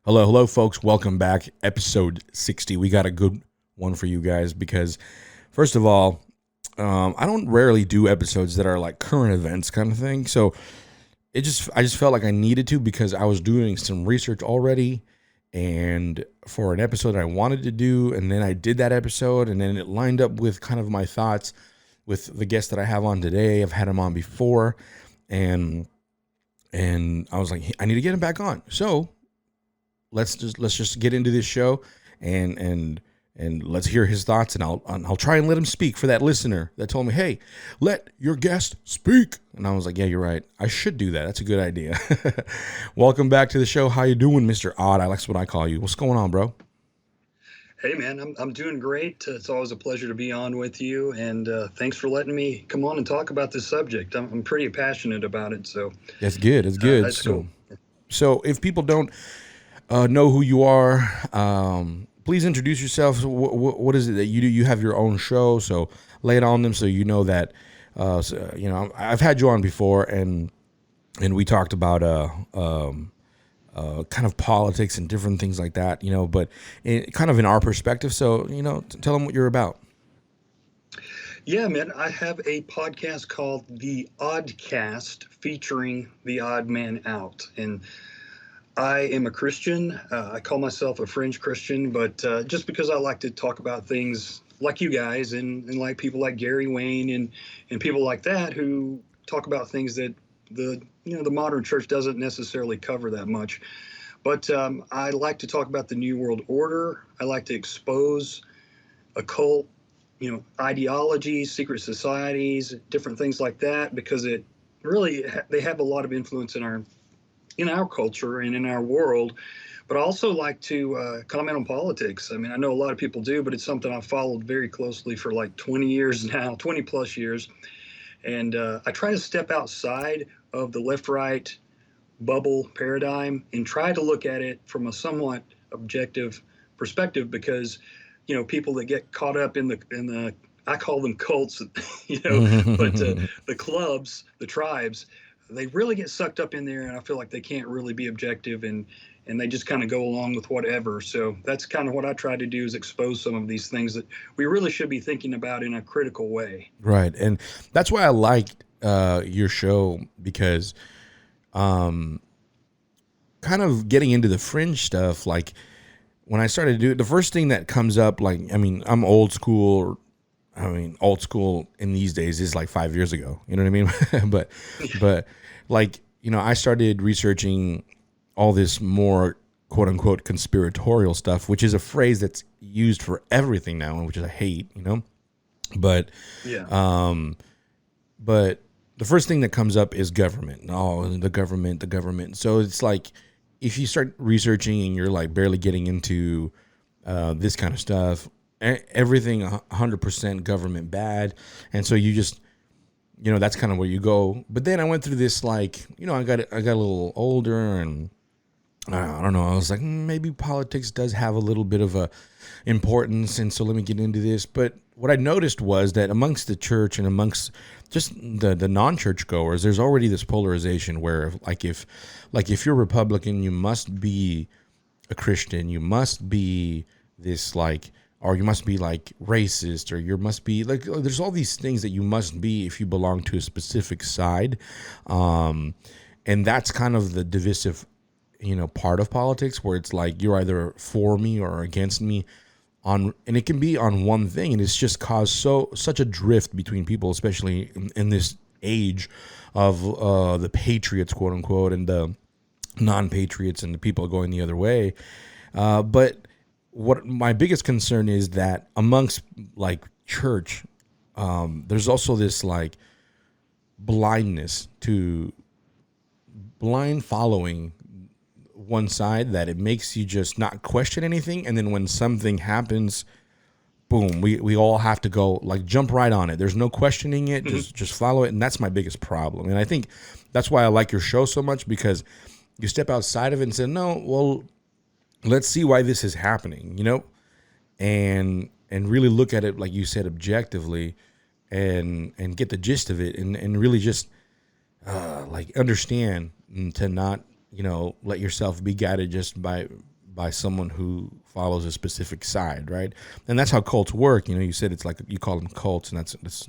Hello, hello, folks. Welcome back. Episode 60. We got a good one for you guys because, first of all, I don't rarely do episodes that are like current events kind of thing. So I just felt like I needed to because I was doing some research already, and for an episode that I wanted to do, and then I did that episode, and then it lined up with kind of my thoughts with the guest that I have on today. I've had him on before, and I was like, I need to get him back on. So let's just get into this show and let's hear his thoughts, and I'll try and let him speak for that listener that told me, hey, let your guest speak. And I was like, yeah, you're right. I should do that. That's a good idea. Welcome back to the show. How you doing, Mr. Odd? That's what I call you. What's going on, bro? Hey man, I'm doing great. It's always a pleasure to be on with you, and thanks for letting me come on and talk about this subject. I'm pretty passionate about it, so That's good. That's good. that's cool. So if people don't know who you are, please introduce yourself. What is it that you do? You have your own show, so lay it on them so you know that. I've had you on before, and we talked about kind of politics and different things like that, but kind of in our perspective. So, tell them what you're about. Yeah, man, I have a podcast called the Oddcast featuring the Odd Man Out, and I am a Christian. I call myself a fringe Christian, but just because I like to talk about things like you guys and like people like Gary Wayne and people like that who talk about things that the modern church doesn't necessarily cover that much. But I like to talk about the New World Order. I like to expose occult, ideologies, secret societies, different things like that, because they have a lot of influence in our culture and in our world. But I also like to comment on politics. I mean, I know a lot of people do, but it's something I've followed very closely for like 20 years now, 20 plus years. And I try to step outside of the left-right bubble paradigm and try to look at it from a somewhat objective perspective, because, people that get caught up in the I call them cults, but the clubs, the tribes, they really get sucked up in there, and I feel like they can't really be objective, and they just kind of go along with whatever. So that's kind of what I try to do, is expose some of these things that we really should be thinking about in a critical way. Right. And that's why I liked your show, because kind of getting into the fringe stuff, like when I started to do it, the first thing that comes up, like, I mean, I'm old school. Old school in these days is like 5 years ago. You know what I mean? but like, I started researching all this more quote unquote conspiratorial stuff, which is a phrase that's used for everything now, and which I hate, but, Yeah. but the first thing that comes up is government. Oh, the government. So it's like, if you start researching and you're like barely getting into this kind of stuff, everything 100% government bad. And so you just, that's kind of where you go. But then I went through this, like, I got a little older, and I don't know, I was like, maybe politics does have a little bit of a importance, and so let me get into this. But what I noticed was that amongst the church and amongst just the non-church goers, there's already this polarization where, if you're Republican, you must be a Christian, you must be this, like, or you must be like racist, or you must be like, there's all these things that you must be if you belong to a specific side. And that's kind of the divisive, part of politics, where it's like you're either for me or against me and it can be on one thing, and it's just caused such a drift between people, especially in this age of the patriots, quote unquote, and the non-patriots, and the people going the other way. But what my biggest concern is that amongst like church, there's also this like blind following one side, that it makes you just not question anything. And then when something happens, boom, we all have to go, like, jump right on it. There's no questioning it. Just follow it. And that's my biggest problem. And I think that's why I like your show so much, because you step outside of it and say, no, well, let's see why this is happening, and really look at it, like you said, objectively, and get the gist of it, and really just like understand, to not let yourself be guided just by by someone who follows a specific side, right? And that's how cults work. You said it's like you call them cults, and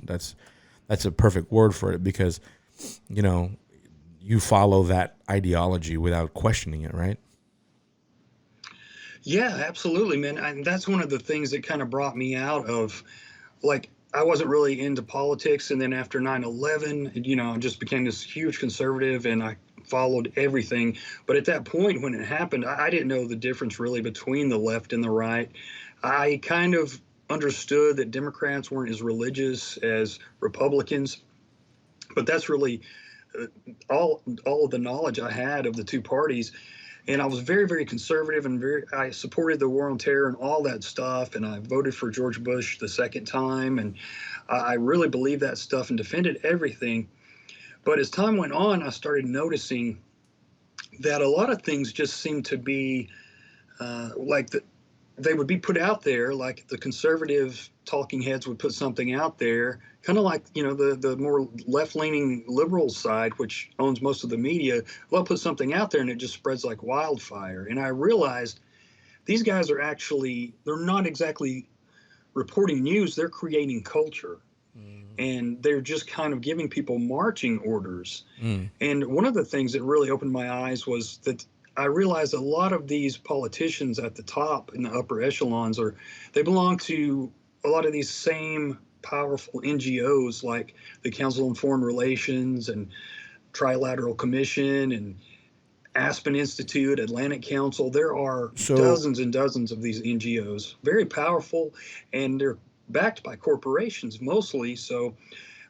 that's a perfect word for it because you know you follow that ideology without questioning it, right? Yeah, absolutely, man. And that's one of the things that kind of brought me out of, like, I wasn't really into politics. And then after 9/11, I just became this huge conservative and I followed everything. But at that point, when it happened, I didn't know the difference really between the left and the right. I kind of understood that Democrats weren't as religious as Republicans, but that's really uh, all of the knowledge I had of the two parties. And I was very, very conservative and I supported the war on terror and all that stuff. And I voted for George Bush the second time. And I really believed that stuff and defended everything. But as time went on, I started noticing that a lot of things just seemed to be like they would be put out there, like the conservative talking heads would put something out there, kind of like the more left-leaning liberal side, which owns most of the media. They'll put something out there and it just spreads like wildfire. And I realized these guys are actually they're not exactly reporting news; they're creating culture, and they're just kind of giving people marching orders. Mm. And one of the things that really opened my eyes was that I realized a lot of these politicians at the top in the upper echelons they belong to a lot of these same powerful NGOs like the Council on Foreign Relations and Trilateral Commission and Aspen Institute, Atlantic Council. There are So dozens and dozens of these NGOs, very powerful, and they're backed by corporations mostly. So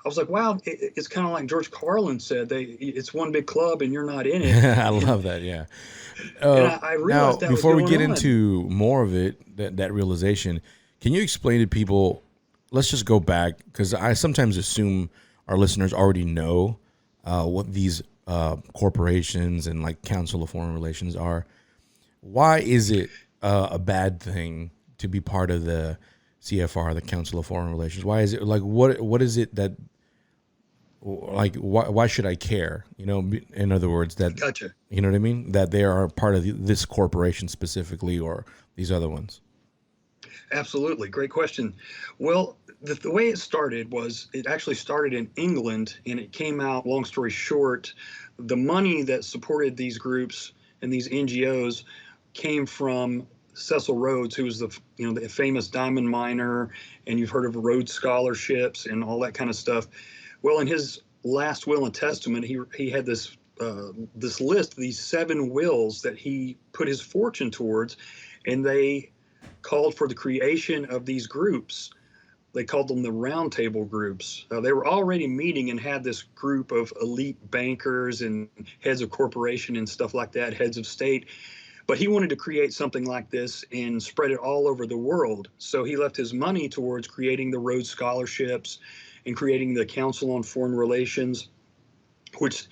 I was like, wow, it's kind of like George Carlin said, it's one big club and you're not in it. I And, love that. Yeah. and Uh, I Now, realized that was before we going get on. into more of it, that realization, can you explain to people? Let's just go back because I sometimes assume our listeners already know what these corporations and like Council of Foreign Relations are. Why is it a bad thing to be part of the CFR, the Council of Foreign Relations? Why is it like what is it that like why should I care? In other words, that Gotcha. you know what I mean, that they are part of this corporation specifically or these other ones. Absolutely. Great question. Well, the way it started was it actually started in England and it came out, long story short, the money that supported these groups and these NGOs came from Cecil Rhodes, who was the famous diamond miner, and you've heard of Rhodes scholarships and all that kind of stuff. Well, in his last will and testament, he had this list, these 7 wills that he put his fortune towards, and they called for the creation of these groups. They called them the roundtable groups. They were already meeting and had this group of elite bankers and heads of corporation and stuff like that, heads of state. But he wanted to create something like this and spread it all over the world. So he left his money towards creating the Rhodes Scholarships and creating the Council on Foreign Relations, which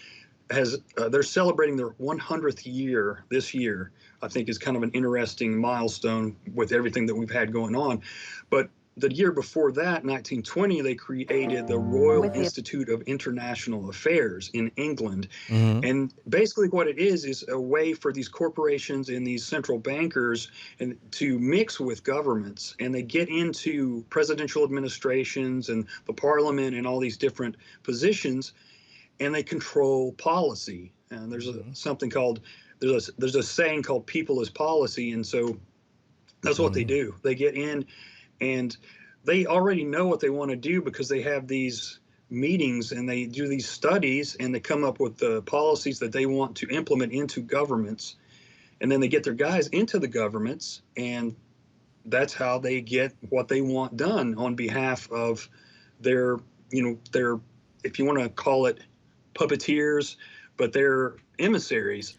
has they're celebrating their 100th year this year. I think is kind of an interesting milestone with everything that we've had going on. But the year before that, 1920, they created the Royal Institute of International Affairs in England. Mm-hmm. And basically, what it is a way for these corporations and these central bankers and to mix with governments, and they get into presidential administrations and the parliament and all these different positions, and they control policy. And there's Mm-hmm. something called there's a saying called "people is policy," and so that's what they Mm-hmm. do. They get in and they already know what they want to do because they have these meetings and they do these studies and they come up with the policies that they want to implement into governments, and then they get their guys into the governments, and that's how they get what they want done on behalf of their their, if you want to call it puppeteers, but they're emissaries.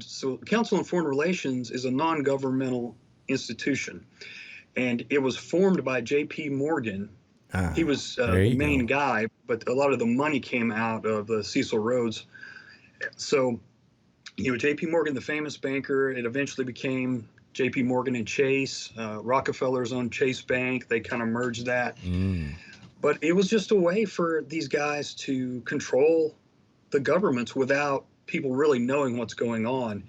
So the Council on Foreign Relations is a non-governmental institution, and it was formed by J.P. Morgan. He Ah, was there the you main go. guy, but a lot of the money came out of Cecil Rhodes. So, J.P. Morgan, the famous banker, it eventually became J.P. Morgan and Chase. Rockefeller's own Chase Bank. They kind of merged that, Mm. but it was just a way for these guys to control the governments without people really knowing what's going on.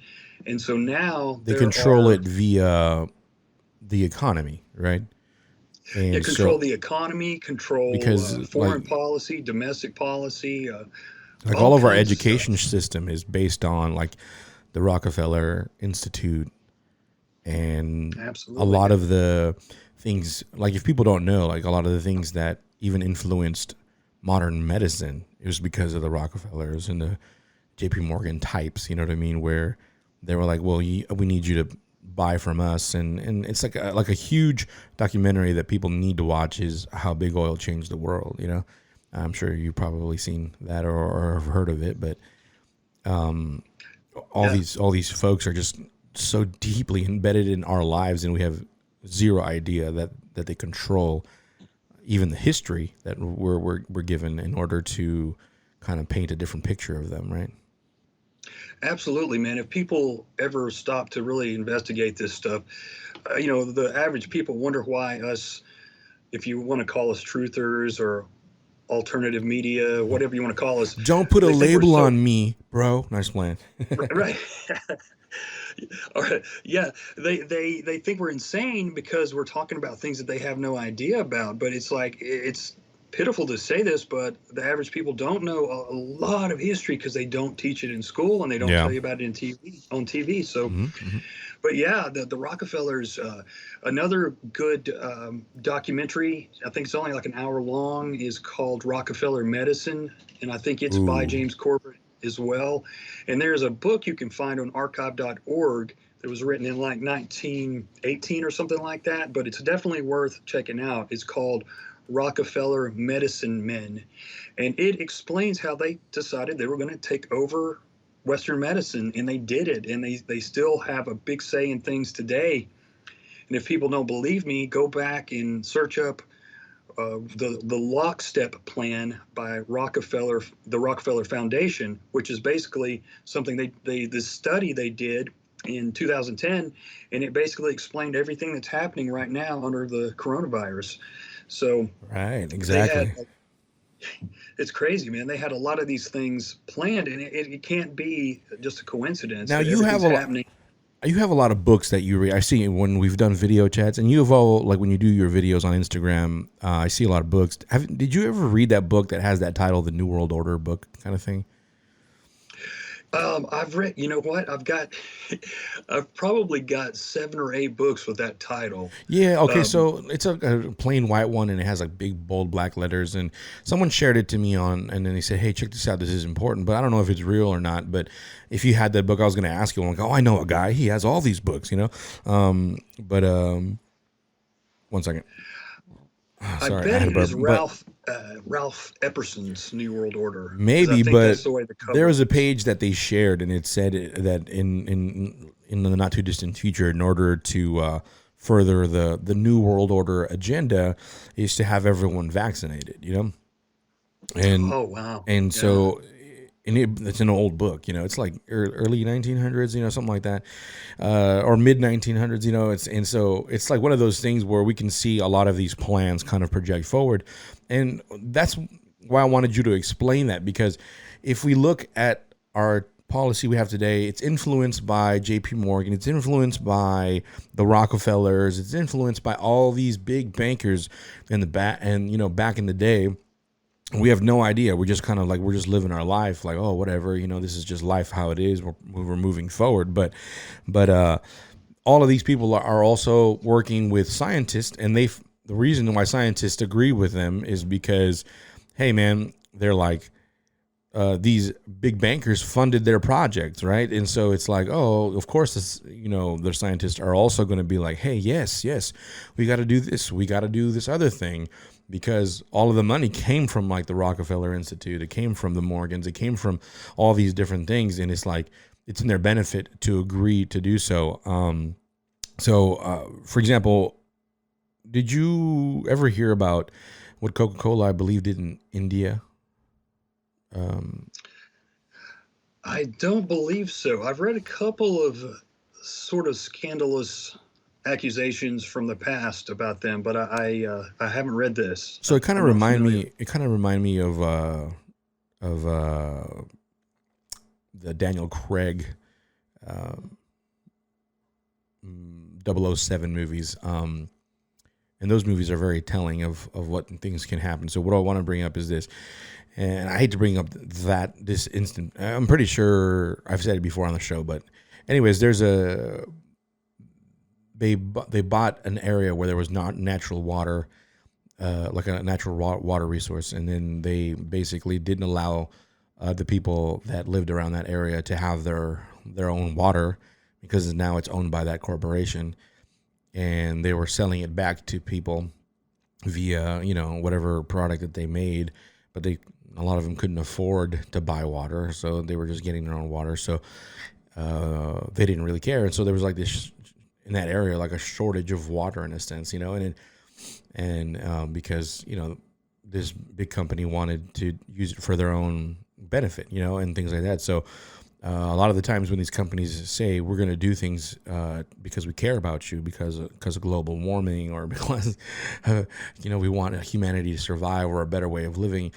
And so now They there control are, it via the economy, right? yeah, And control so the economy, control because foreign policy, domestic policy, like all all of our kinds of education stuff. system is based on like the Rockefeller Institute, and a Absolutely, lot man. of the things, like if people don't know, like a lot of the things that even influenced modern medicine, it was because of the Rockefellers and the JP Morgan types, you know what I mean, where they were like, well, we need you to buy from us, and it's like a huge documentary that people need to watch, is how big oil changed the world, you know. I'm sure you've probably seen that, or have heard of it, but Yeah, all these folks are just so deeply embedded in our lives, and we have zero idea that they control even the history that we're given in order to kind of paint a different picture of them, right? absolutely, man. If people ever stop to really investigate this stuff, the average people wonder why us, if you want to call us truthers or alternative media, whatever you want to call us, Don't put a they think we're label so on me, bro. Nice plan. right. All right. Yeah, they think we're insane because we're talking about things that they have no idea about. But it's like it's pitiful to say this, but the average people don't know a lot of history because they don't teach it in school and they don't Yeah. tell you about it in TV on TV. So, Mm-hmm. but yeah, the Rockefellers. Another good documentary. I think it's only like an hour long. Is called Rockefeller Medicine, and I think it's by Ooh. James Corbett as well. And there's a book you can find on archive.org that was written in like 1918 or something like that, but it's definitely worth checking out. It's called Rockefeller Medicine Men, and it explains how they decided they were going to take over Western medicine, and they did it, and they still have a big say in things today. And if people don't believe me, go back and search up the lockstep plan by Rockefeller, the Rockefeller Foundation, which is basically something this study they did in 2010, and it basically explained everything that's happening right now under the coronavirus. So Right. they had, Exactly. it's crazy, man. They had a lot of these things planned, and it can't be just a coincidence Now that you have everything's a lot. happening. You have a lot of books that you read. I see when we've done video chats, and you have all, like when you do your videos on Instagram. I see a lot of books. Did you ever read that book that has that title, the New World Order book, kind of thing? I've read, you know what? I've probably got 7 or 8 books with that title. Yeah. Okay. Um, So it's a plain white one, and it has like big bold black letters. And someone shared it to me and then they said, "Hey, check this out. This is important." But I don't know if it's real or not. But if you had that book, I was going to ask you. I'm like, "Oh, I know a guy. He has all these books." You know. But one second. I Sorry, I bet had a it burp. is But Ralph Epperson's New World Order because I maybe, think but that's the way the there cover was a looks. page that they shared, and it said that in the not too distant future, in order to further the New World Order agenda, is to have everyone vaccinated. You know, and Oh wow, and yeah. so. And it's an old book, you know. It's like early 1900s, you know, something like that, or mid 1900s, you know. So it's like one of those things where we can see a lot of these plans kind of project forward, and that's why I wanted you to explain that, because if we look at our policy we have today, it's influenced by J.P. Morgan, it's influenced by the Rockefellers, it's influenced by all these big bankers in the back, and you know, back in the day we have no idea. We're just kind of like, we're just living our life like, oh, whatever, you know, this is just life how it is. We're moving forward. But all of these people are also working with scientists, and the reason why scientists agree with them is because, hey man, they're like, these big bankers funded their projects, right? And so it's like, oh, of course, this, you know, the scientists are also going to be like, hey, yes, we got to do this, we got to do this other thing, because all of the money came from like the Rockefeller Institute, it came from the Morgans, it came from all these different things, and it's like it's in their benefit to agree to do so. For example, did you ever hear about what Coca-Cola, I believe, did in India? Um, I don't believe so. I've read a couple of sort of scandalous accusations from the past about them, but I haven't read this. So it kind of I'm not remind familiar. me. It kind of remind me of the Daniel Craig 007 movies. And those movies are very telling of what things can happen. So what I want to bring up is this, and I hate to bring up this instant. I'm pretty sure I've said it before on the show, but anyways, they bought an area where there was not natural water, like a natural water resource, and then they basically didn't allow the people that lived around that area to have their own water because now it's owned by that corporation, and they were selling it back to people via whatever product that they made, but a lot of them couldn't afford to buy water, so they were just getting their own water. So they didn't really care, and so there was like this in that area, like a shortage of water in a sense, because this big company wanted to use it for their own benefit, and things like that. So a lot of the times when these companies say we're going to do things because we care about you, because of global warming, or because we want humanity to survive or a better way of living,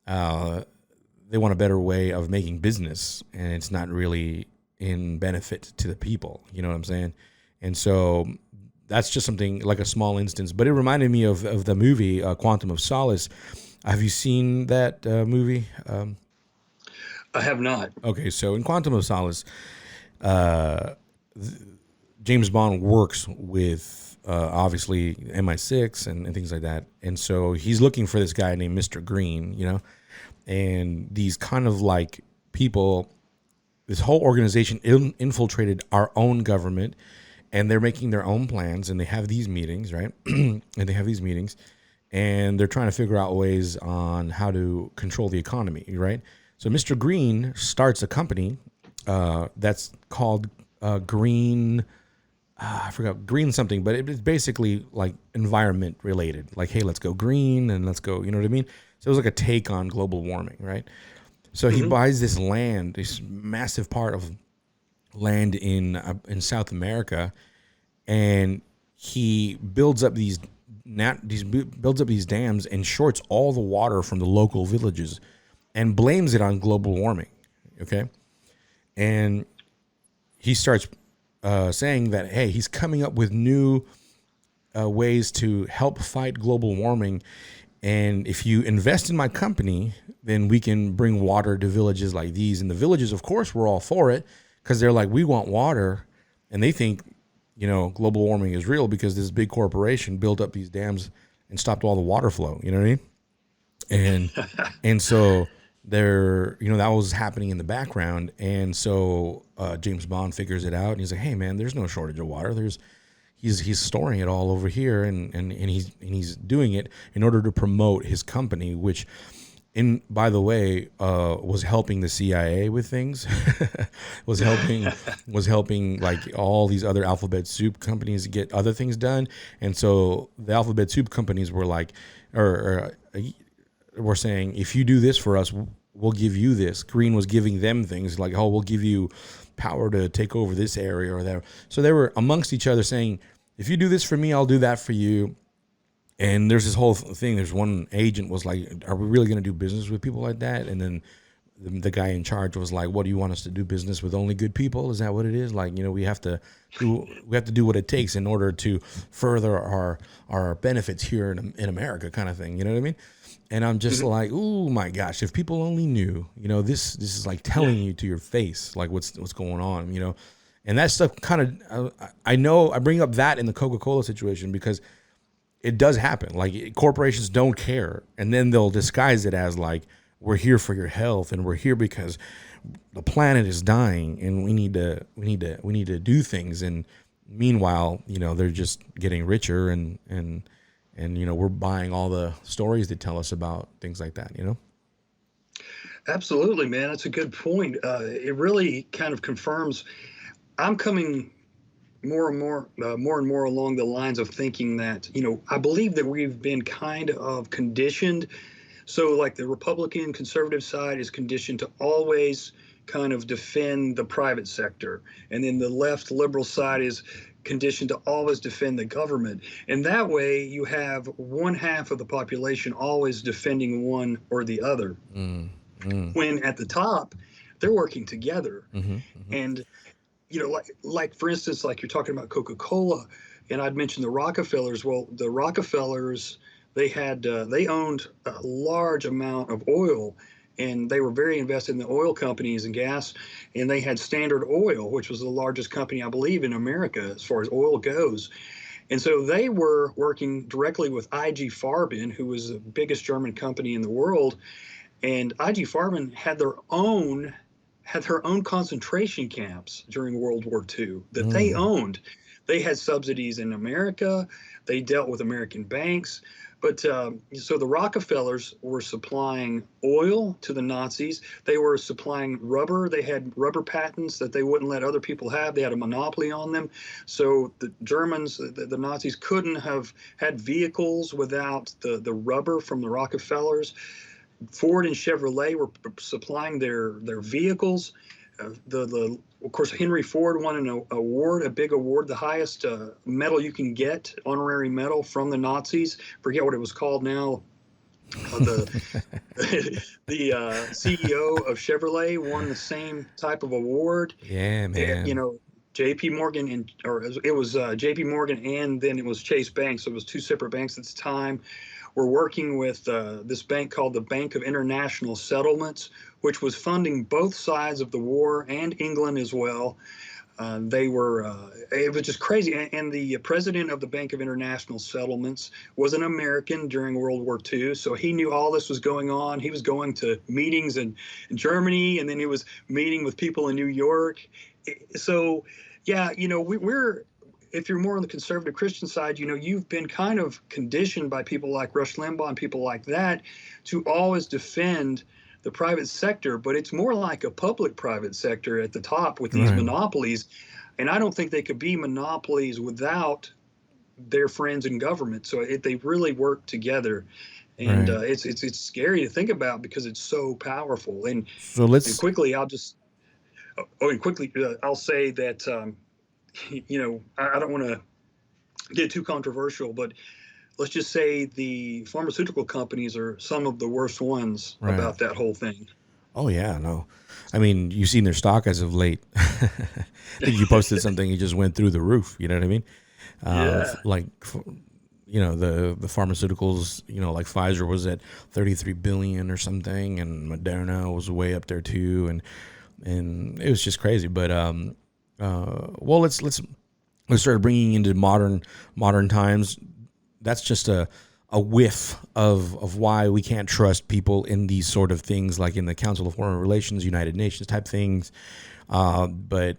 they want a better way of making business, and it's not really in benefit to the people. You know what I'm saying? And so that's just something like a small instance, but it reminded me of the movie Quantum of Solace. Have you seen that movie? I have not. Okay, so in Quantum of Solace, James Bond works with obviously MI6 and things like that, and so he's looking for this guy named Mr. Green, and these kind of like people, this whole organization infiltrated our own government, and they're making their own plans, and they have these meetings, right? And they're trying to figure out ways on how to control the economy, right? So Mr. Green starts a company that's called Green. I forgot Green something, but it's basically like environment related. Like, hey, let's go green and let's go. You know what I mean? So it was like a take on global warming, right? So he buys this land, this massive part of land in South America, and he builds up these dams and shorts all the water from the local villages, and blames it on global warming, okay? And he starts saying that, hey, he's coming up with new ways to help fight global warming, and if you invest in my company, then we can bring water to villages like these. And the villages, of course, were all for it, because they're like, we want water, and they think, global warming is real because this big corporation built up these dams and stopped all the water flow, you know what I mean? And so that was happening in the background. And so James Bond figures it out, and he's like, hey man, there's no shortage of water. He's storing it all over here, and he's doing it in order to promote his company, which by the way, was helping the CIA with things, was helping like all these other alphabet soup companies get other things done. And so the alphabet soup companies were like, were saying, if you do this for us, we'll give you this. Green was giving them things like, oh, we'll give you power to take over this area or that. So they were amongst each other saying, if you do this for me, I'll do that for you. And there's this whole thing. There's one agent was like, are we really going to do business with people like that? And then the guy in charge was like, what do you want us to do business with only good people? Is that what it is? Like, we have to do what it takes in order to further our benefits here in America, kind of thing. You know what I mean? And I'm just like, oh my gosh, if people only knew, this is like telling you to your face, like what's going on, and that stuff kind of, I know I bring up that in the Coca-Cola situation because it does happen. Like corporations don't care, and then they'll disguise it as like, we're here for your health, and we're here because the planet is dying, and we need to do things. And meanwhile, they're just getting richer, and we're buying all the stories that tell us about things like that. Absolutely, man. That's a good point. It really kind of confirms. I'm coming more and more along the lines of thinking that, I believe that we've been kind of conditioned. So like the Republican conservative side is conditioned to always kind of defend the private sector. And then the left liberal side is conditioned to always defend the government. And that way you have one half of the population always defending one or the other. When at the top, they're working together. And like for instance, like you're talking about Coca-Cola, and I'd mentioned the Rockefellers. Well, the Rockefellers, they owned a large amount of oil, and they were very invested in the oil companies and gas, and they had Standard Oil, which was the largest company, I believe, in America as far as oil goes. And so they were working directly with IG Farben, who was the biggest German company in the world, and IG Farben had their own concentration camps during World War II that they Mm. owned. They had subsidies in America. They dealt with American banks. But so the Rockefellers were supplying oil to the Nazis. They were supplying rubber. They had rubber patents that they wouldn't let other people have. They had a monopoly on them. So the Germans, the Nazis, couldn't have had vehicles without the rubber from the Rockefellers. Ford and Chevrolet were supplying their vehicles. The of course Henry Ford won an award, a big award, the highest medal you can get, honorary medal from the Nazis. Forget what it was called now. The the CEO of Chevrolet won the same type of award. Yeah, man. J.P. Morgan or it was J.P. Morgan, and then it was Chase Bank. So it was two separate banks at the time. We're working with this bank called the Bank of International Settlements, which was funding both sides of the war and England as well. It was just crazy. And the president of the Bank of International Settlements was an American during World War II. So he knew all this was going on. He was going to meetings in Germany, and then he was meeting with people in New York. So, yeah, we're if you're more on the conservative Christian side, you've been kind of conditioned by people like Rush Limbaugh and people like that to always defend the private sector, but it's more like a public private sector at the top with these Right. monopolies. And I don't think they could be monopolies without their friends in government. So they really work together. And Right. it's scary to think about because it's so powerful. So And let's. quickly, I'll say that I don't want to get too controversial, but let's just say the pharmaceutical companies are some of the worst ones Right. about that whole thing. Oh yeah, no. I mean, you've seen their stock as of late. I think you posted something. It just went through the roof. You know what I mean? Yeah. Like, the pharmaceuticals. Like Pfizer was at 33 billion or something, and Moderna was way up there too, and it was just crazy. But well, let's start bringing into modern times. That's just a whiff of why we can't trust people in these sort of things, like in the Council of Foreign Relations, United Nations type things. But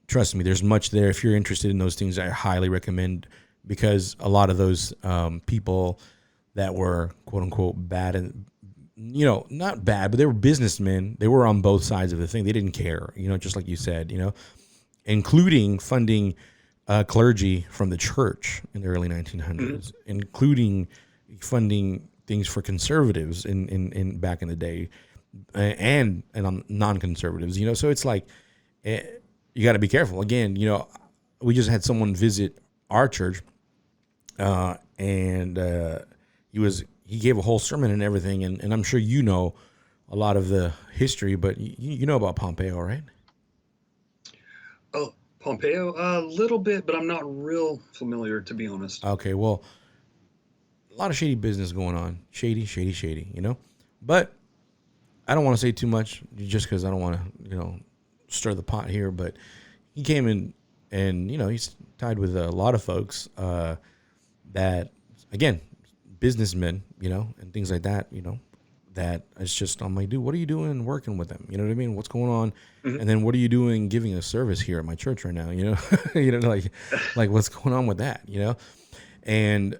trust me, there's much there. If you're interested in those things, I highly recommend, because a lot of those people that were quote unquote bad, and not bad, but they were businessmen. They were on both sides of the thing. They didn't care, just like you said, including funding clergy from the church in the early 1900s, including funding things for conservatives in back in the day, and on non-conservatives. So it's like, you got to be careful. Again, we just had someone visit our church, and he gave a whole sermon and everything, and I'm sure a lot of the history, but you know about Pompeo, right? Oh, Pompeo, a little bit, but I'm not real familiar, to be honest. Okay, well, a lot of shady business going on. Shady, shady, shady, But I don't want to say too much just because I don't want to, stir the pot here. But he came in and, he's tied with a lot of folks that, again, businessmen, and things like that, that it's just, I'm like, dude, what are you doing working with them? You know what I mean? What's going on? Mm-hmm. And then what are you doing giving a service here at my church right now? Like what's going on with that? And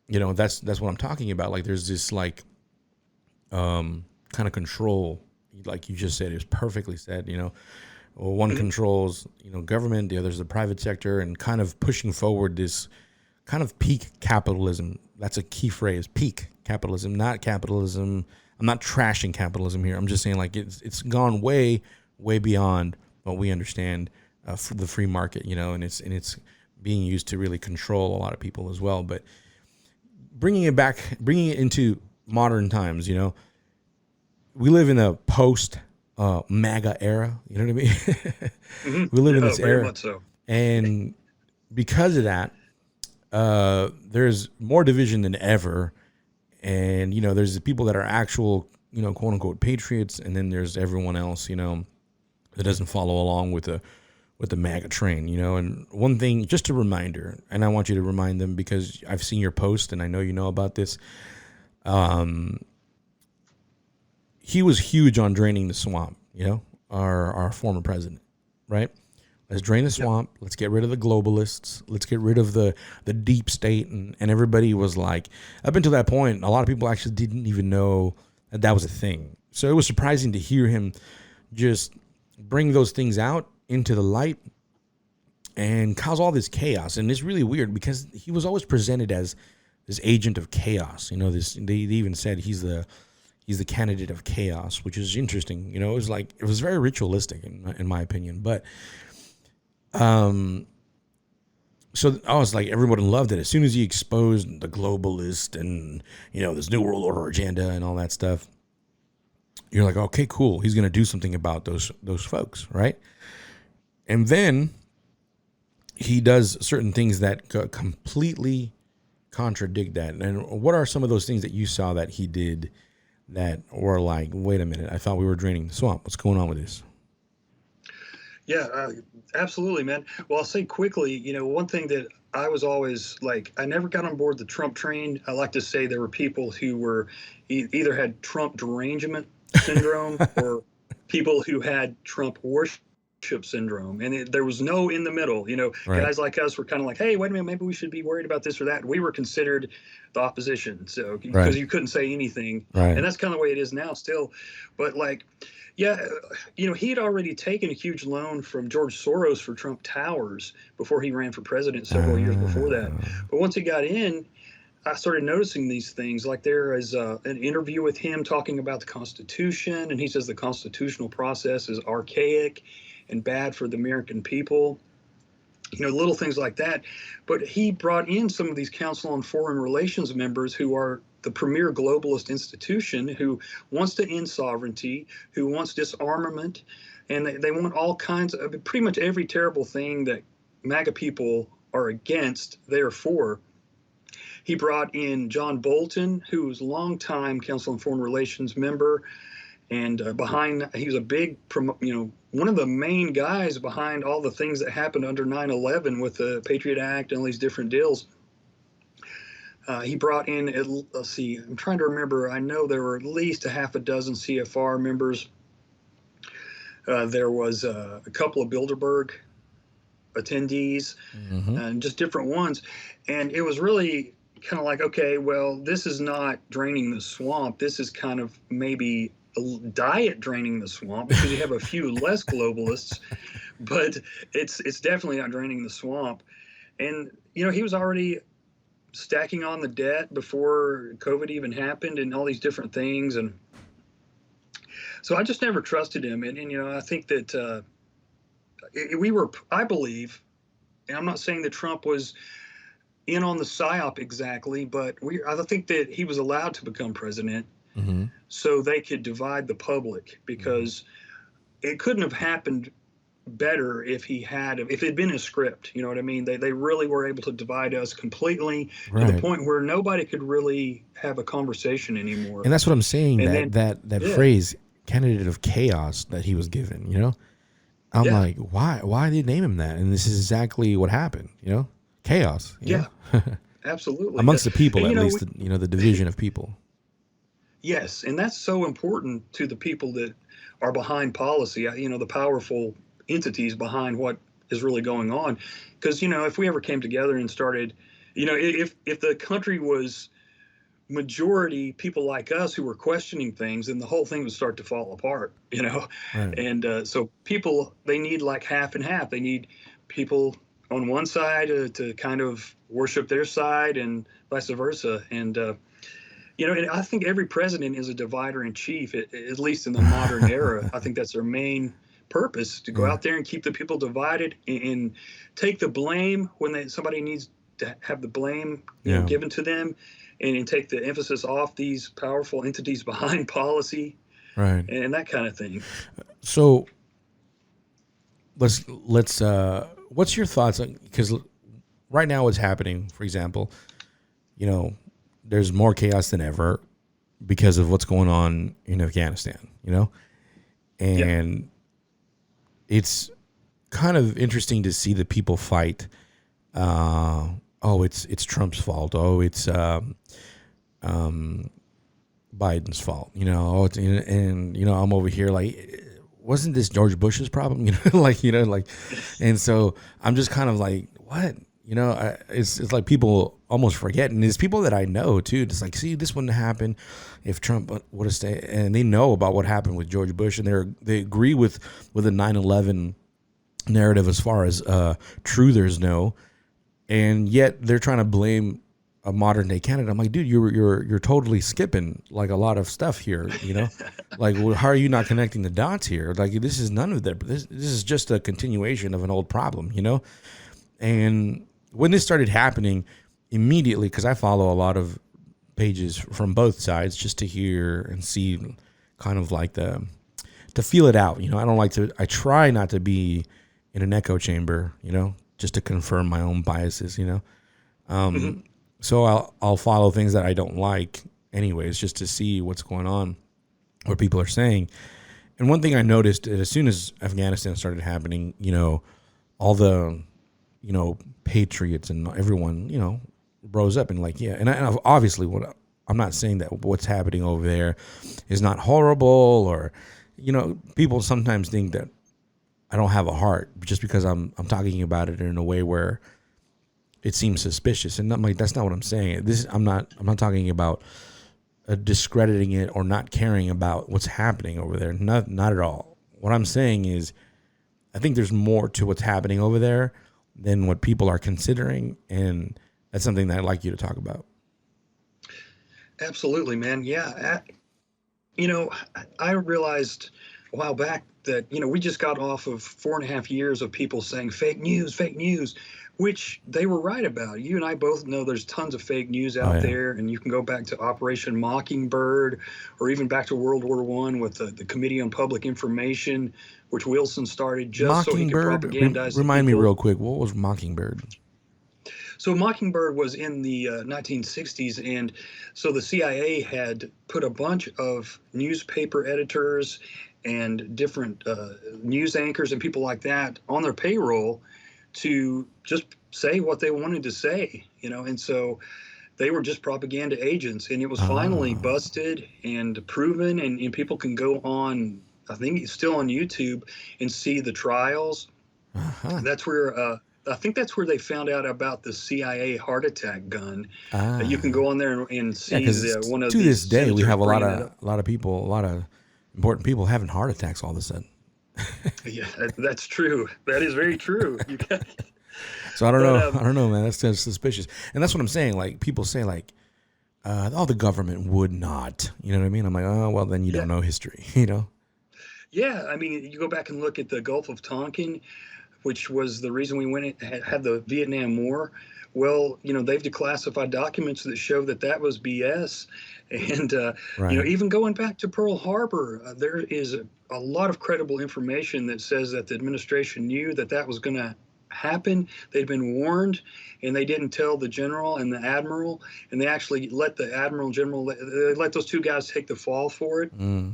that's what I'm talking about. Like, there's this like kind of control, like you just said. It was perfectly said. Well, one controls government, the other's the private sector, and kind of pushing forward this kind of peak capitalism. That's a key phrase: peak capitalism, not capitalism. I'm not trashing capitalism here. I'm just saying, like, it's gone way beyond what we understand for the free market, and it's being used to really control a lot of people as well. But bringing it into modern times, we live in a post MAGA era. You know what I mean? Hmm. We live in Yeah, this very era, much so. and because of that, there's more division than ever. And there's the people that are actual, quote unquote patriots, and then there's everyone else, that doesn't follow along with the MAGA train, And one thing, just a reminder, and I want you to remind them because I've seen your post and I know you know about this. He was huge on draining the swamp, our former president, right? Let's drain the Yep. swamp. Let's get rid of the globalists. Let's get rid of the deep state. And everybody was like, up until that point, a lot of people actually didn't even know that was a thing. So it was surprising to hear him just bring those things out into the light and cause all this chaos. And it's really weird because he was always presented as this agent of chaos. They even said he's the candidate of chaos, which is interesting. It was very ritualistic in my opinion. But so I was like, everyone loved it as soon as he exposed the globalist and this new world order agenda and all that stuff. You're like, okay, cool. He's going to do something about those folks, right? And then he does certain things that completely contradict that. And what are some of those things that you saw that he did that were like, wait a minute, I thought we were draining the swamp. What's going on with this? Yeah, absolutely, man. Well, I'll say quickly, one thing that I was always like, I never got on board the Trump train. I like to say there were people who were either had Trump derangement syndrome or people who had Trump worship syndrome. And there was no in the middle. Right. Guys like us were kind of like, hey, wait a minute, maybe we should be worried about this or that. We were considered the opposition. So, because Right. you couldn't say anything. Right. And that's kind of the way it is now still. But like, yeah, he had already taken a huge loan from George Soros for Trump Towers before he ran for president several years before that. But once he got in, I started noticing these things. Like there is an interview with him talking about the Constitution, and he says the constitutional process is archaic and bad for the American people. Little things like that. But he brought in some of these Council on Foreign Relations members who are the premier globalist institution who wants to end sovereignty, who wants disarmament, and they want all kinds of pretty much every terrible thing that MAGA people are against, they are for. He brought in John Bolton, who was a longtime Council on Foreign Relations member, and he was a big, one of the main guys behind all the things that happened under 9/11 with the Patriot Act and all these different deals. He brought in, let's see, I'm trying to remember. I know there were at least a half a dozen CFR members. There was a couple of Bilderberg attendees, and just different ones. And it was really kind of like, okay, well, this is not draining the swamp. This is kind of maybe diet draining the swamp because you have a few less globalists, but it's definitely not draining the swamp. And he was already stacking on the debt before COVID even happened and all these different things. And so I just never trusted him. And I think that I believe, and I'm not saying that Trump was in on the psyop exactly, but I think that he was allowed to become president so they could divide the public, because it couldn't have happened better if it had been a script. You know what I mean? They really were able to divide us completely to the point where nobody could really have a conversation anymore. And that's what I'm saying. And That phrase, candidate of chaos, that he was given. I'm like, why did they name him that? And this is exactly what happened. Chaos. Yeah, absolutely. Amongst the people, and, at least, the division of people. Yes, and that's so important to the people that are behind policy, the powerful entities behind what is really going on. Because, if we ever came together and started, if the country was majority people like us who were questioning things, then the whole thing would start to fall apart, Right. And so people, they need like half and half. They need people on one side to kind of worship their side and vice versa. And, and I think every president is a divider in chief, at least in the modern era. I think that's their main purpose, to go out there and keep the people divided and take the blame when somebody needs to have the blame given to them, and take the emphasis off these powerful entities behind policy. Right. and that kind of thing. So let's what's your thoughts on, because right now what's happening, for example, you know, there's more chaos than ever because of what's going on in Afghanistan, Yeah. and it's kind of interesting to see the people fight. Oh, it's Trump's fault. Oh, it's Biden's fault. Oh, and I'm over here like, wasn't this George Bush's problem? And so I'm just kind of like, what? It's like people almost forget, and it's people that I know too. Just like, see, this wouldn't happen if Trump would have stayed, and they know about what happened with George Bush, and they agree with the 9/11 narrative as far as truthers know, and yet they're trying to blame a modern day candidate. I'm like, dude, you're totally skipping like a lot of stuff here. Like, well, how are you not connecting the dots here? Like, this is none of that. This is just a continuation of an old problem. And when this started happening, immediately, because I follow a lot of pages from both sides just to hear and see, kind of like to feel it out. I don't like to. I try not to be in an echo chamber. Just to confirm my own biases. Mm-hmm. So I'll follow things that I don't like anyways, just to see what's going on, what people are saying. And one thing I noticed, as soon as Afghanistan started happening, all the, patriots and everyone, rose up and like, yeah. And obviously I'm not saying that what's happening over there is not horrible, or, people sometimes think that I don't have a heart just because I'm talking about it in a way where it seems suspicious, and I'm like, that's not what I'm saying. I'm not talking about discrediting it or not caring about what's happening over there. Not at all. What I'm saying is, I think there's more to what's happening over there than what people are considering, and that's something that I'd like you to talk about. Absolutely, man. Yeah. You know, I realized a while back that, we just got off of 4.5 years of people saying fake news, which they were right about. You and I both know there's tons of fake news Oh out yeah, there, and you can go back to Operation Mockingbird, or even back to World War I with the Committee on Public Information, which Wilson started just so he could Mockingbird. propagandize the Remind me people. real quick. What was Mockingbird? So Mockingbird was in the 1960s, and so the CIA had put a bunch of newspaper editors and different news anchors and people like that on their payroll to just say what they wanted to say, and so they were just propaganda agents, and it was finally Ah, busted and proven, and people can go on. I think it's still on YouTube and see the trials. uh-huh. That's where I think that's where they found out about the CIA heart attack gun. You can Ah, go on there and yeah. see Because one of to these this day, we senators have bringing that up. a lot of people, a lot of important people having heart attacks all of a sudden. Yeah, that's true. That is very true. You got, So I don't but know. I don't know, man. That's just suspicious. And that's what I'm saying. Like, people say, like, oh, the government would not. You know what I mean? I'm like, oh, well, then you yeah, don't know history. You know? yeah. I mean, you go back and look at the Gulf of Tonkin, which was the reason we went had the Vietnam War. Well, they've declassified documents that show that that was BS. And, Right. even going back to Pearl Harbor, there is a lot of credible information that says that the administration knew that that was going to happen. They'd been warned, and they didn't tell the general and the admiral, and they actually let the admiral and general, they let those two guys take the fall for it. Mm,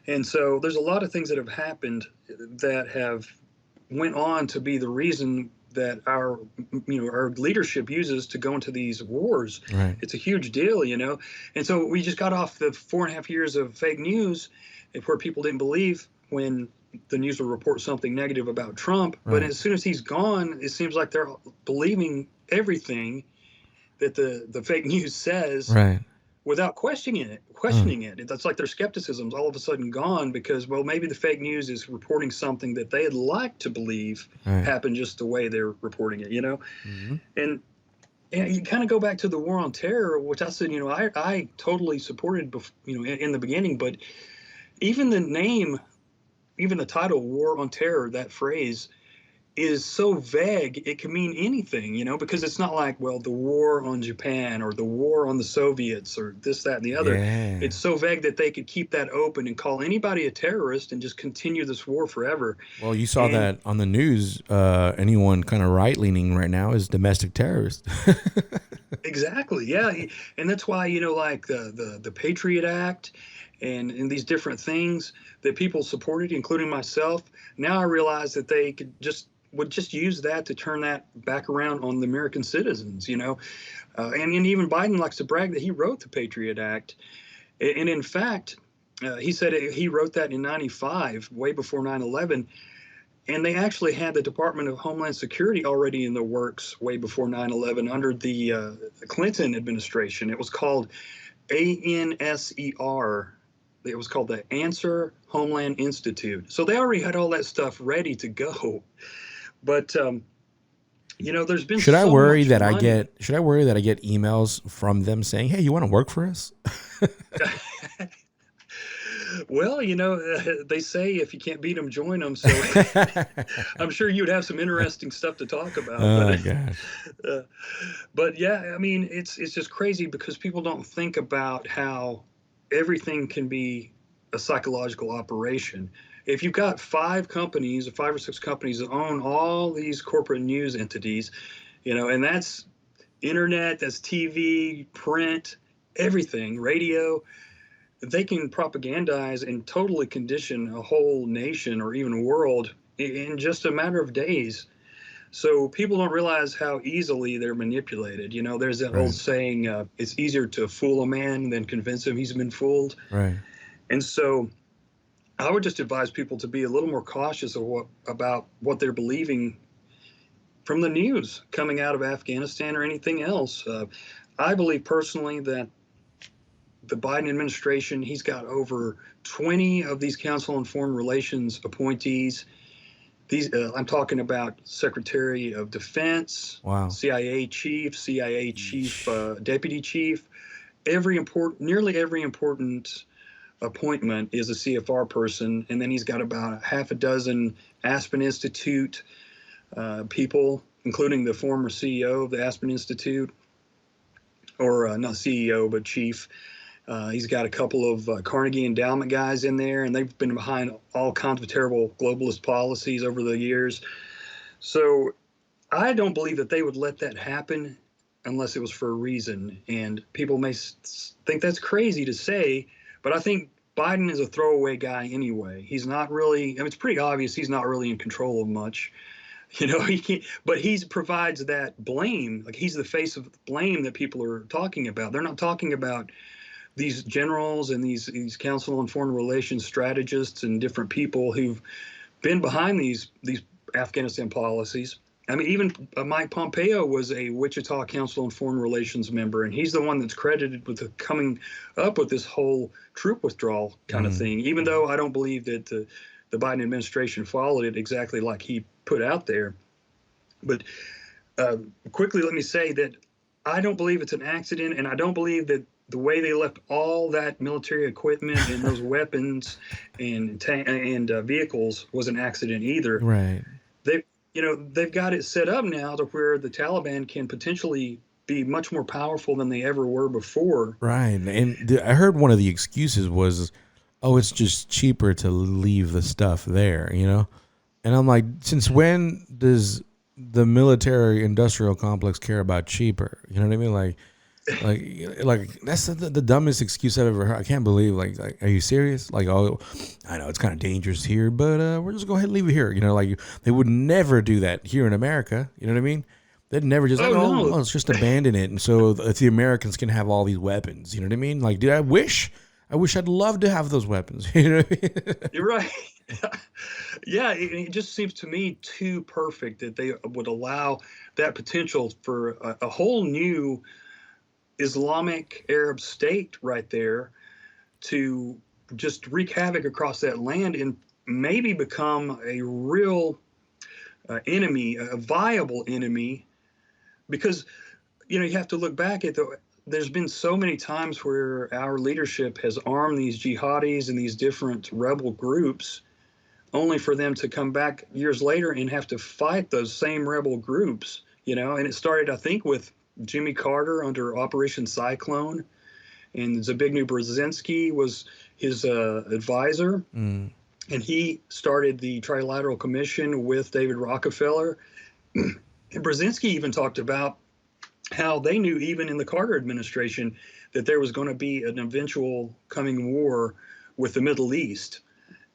And so there's a lot of things that have happened that have went on to be the reason that our leadership uses to go into these wars. right. It's a huge deal. And so we just got off the 4.5 years of fake news where people didn't believe when the news will report something negative about Trump. But Right. as soon as he's gone, it seems like they're believing everything that the fake news says Right. without Mm, questioning it. That's like their skepticism's all of a sudden gone because, well, maybe the fake news is reporting something that they'd like to believe right. happened just the way they're reporting it. Mm-hmm. And you kind of go back to the war on terror, which I said, I totally supported, in the beginning, but even the name, even the title, war on terror, that phrase, is so vague, it can mean anything, because it's not like, well, the war on Japan or the war on the Soviets or this, that, and the other. Yeah. It's so vague that they could keep that open and call anybody a terrorist and just continue this war forever. Well, you saw And that on the news. Anyone kind of right leaning right now is domestic terrorist. exactly, yeah. And that's why, like the Patriot Act and these different things that people supported, including myself. Now I realize that they would just use that to turn that back around on the American citizens, and even Biden likes to brag that he wrote the Patriot Act. And in fact, he said he wrote that in 95, way before 9/11. And they actually had the Department of Homeland Security already in the works way before 9/11 under the Clinton administration. It was called ANSER. It was called the Answer Homeland Institute. So they already had all that stuff ready to go. But there's been Should I so worry much that I money. get should I worry that I get emails from them saying, "Hey, you want to work for us?" Well, they say if you can't beat them, join them. So I'm sure you'd have some interesting stuff to talk about. Oh But gosh. uh, but yeah, I mean, it's just crazy because people don't think about how everything can be a psychological operation. If you've got five or six companies that own all these corporate news entities, and that's internet, that's TV, print, everything, radio, they can propagandize and totally condition a whole nation or even world in just a matter of days. So people don't realize how easily they're manipulated. There's that old Right. saying, it's easier to fool a man than convince him he's been fooled. Right. And so I would just advise people to be a little more cautious about what they're believing from the news coming out of Afghanistan or anything else. I believe personally that the Biden administration, he's got over 20 of these Council on Foreign Relations appointees. I'm talking about Secretary of Defense, Wow. CIA chief, Yeesh. deputy chief. Nearly every important appointment is a CFR person, and then he's got about half a dozen Aspen Institute people, including the former CEO of the Aspen Institute, or not CEO but chief. He's got a couple of Carnegie Endowment guys in there, and they've been behind all kinds of terrible globalist policies over the years. So I don't believe that they would let that happen unless it was for a reason. And people may think that's crazy to say, but I think Biden is a throwaway guy anyway. He's not really, I mean, it's pretty obvious he's not really in control of much. He can't, but he provides that blame. Like he's the face of blame that people are talking about. They're not talking about these generals and these Council on Foreign Relations strategists and different people who've been behind these Afghanistan policies. I mean, even Mike Pompeo was a Wichita Council on Foreign Relations member, and he's the one that's credited with coming up with this whole troop withdrawal kind of Mm. thing. Even though I don't believe that the Biden administration followed it exactly like he put out there. But quickly, let me say that I don't believe it's an accident, and I don't believe that the way they left all that military equipment and those weapons and vehicles was an accident either. Right. They, they've got it set up now to where the Taliban can potentially be much more powerful than they ever were before. Right. And I heard one of the excuses was, "Oh, it's just cheaper to leave the stuff there." And I'm like, since when does the military industrial complex care about cheaper? You know what I mean? Like that's the dumbest excuse I've ever heard. I can't believe are you serious? Like, oh, I know it's kind of dangerous here, but we're just go ahead and leave it here. Like they would never do that here in America. You know what I mean? They'd never just like, Oh oh, no, well, let's just abandon it, and so the Americans can have all these weapons. You know what I mean? Like, dude, I wish I'd love to have those weapons. You know what I mean? you're right. Yeah, it just seems to me too perfect that they would allow that potential for a whole new Islamic Arab state right there to just wreak havoc across that land and maybe become a real enemy, a viable enemy, because you have to look back at there's been so many times where our leadership has armed these jihadis and these different rebel groups only for them to come back years later and have to fight those same rebel groups, you know. And it started, I think, with Jimmy Carter under Operation Cyclone, and Zbigniew Brzezinski was his advisor, Mm. and he started the Trilateral Commission with David Rockefeller. And Brzezinski even talked about how they knew, even in the Carter administration, that there was going to be an eventual coming war with the Middle East,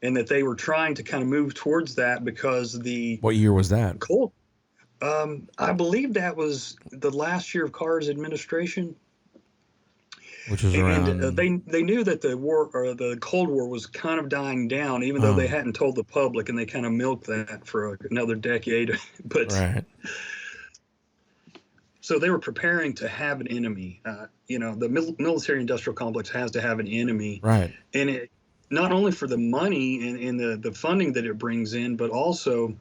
and that they were trying to kind of move towards that because the What year was that? Cold. I believe that was the last year of Carter's administration, Which was and around. they knew that the war or the Cold War was kind of dying down, even though they Oh, hadn't told the public, and they kind of milked that for another decade. But right, so they were preparing to have an enemy. You know, the military-industrial complex has to have an enemy, right, and it not only for the money and the funding that it brings in, but also